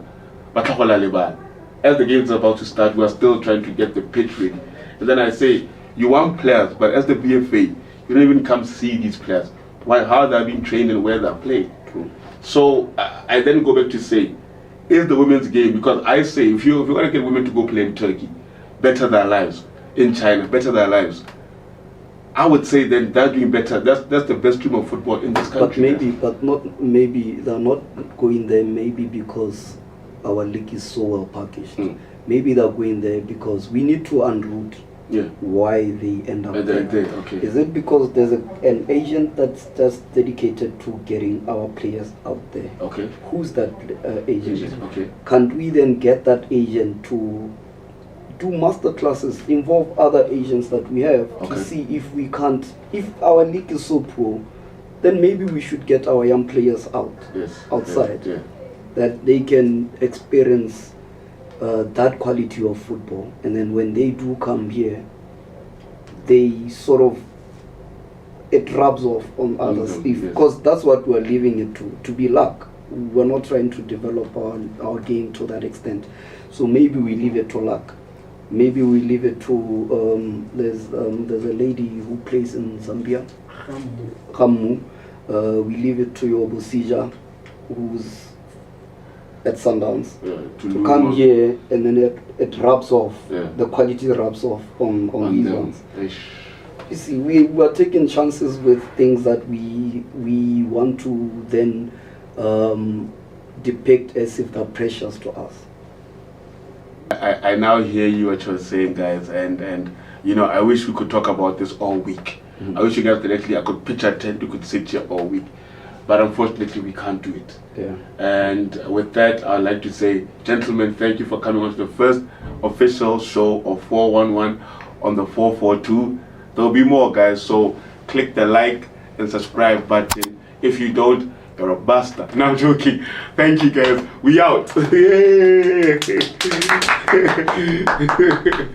As the game is about to start, we are still trying to get the pitch ready. And then I say, you want players, but as the BFA, you don't even come see these players. Why? How they're being trained and where they're playing. True. So I then go back to say, is the women's game, because I say, if you're going to get women to go play in Turkey, better their lives. In China, better their lives. I would say then they're doing better. That's the best team of football in this country. Maybe they're not going there. Maybe because our league is so well packaged. Maybe they're going there because we need to unroot why they end up there. Okay. Is it because there's an agent that's just dedicated to getting our players out there? Okay. Who's that agent? Okay. Can't we then get that agent to do master classes, involve other Asians that we have to see if we can't, if our league is so poor, then maybe we should get our young players outside, that they can experience that quality of football, and then when they do come here, they sort of, it rubs off on others, because that's what we're leaving it to be luck. We're not trying to develop our game to that extent, so maybe we leave it to luck. Maybe we leave it to there's a lady who plays in Zambia, Kammu. We leave it to your Bosija, who's at Sundowns, to come here, and then it rubs off. The quality rubs off on these ones. You see, we are taking chances with things that we want to then depict as if they're precious to us. I now hear you what you're saying, guys, and you know, I wish we could talk about this all week. I wish you guys could actually, I could pitch a tent, we could sit here all week, but unfortunately we can't do it. And with that, I'd like to say, gentlemen, thank you for coming on to the first official show of 411 on the 442. There'll be more, guys, so click the like and subscribe button. If you don't, you're a bastard. No, I'm joking. Thank you, guys. We out.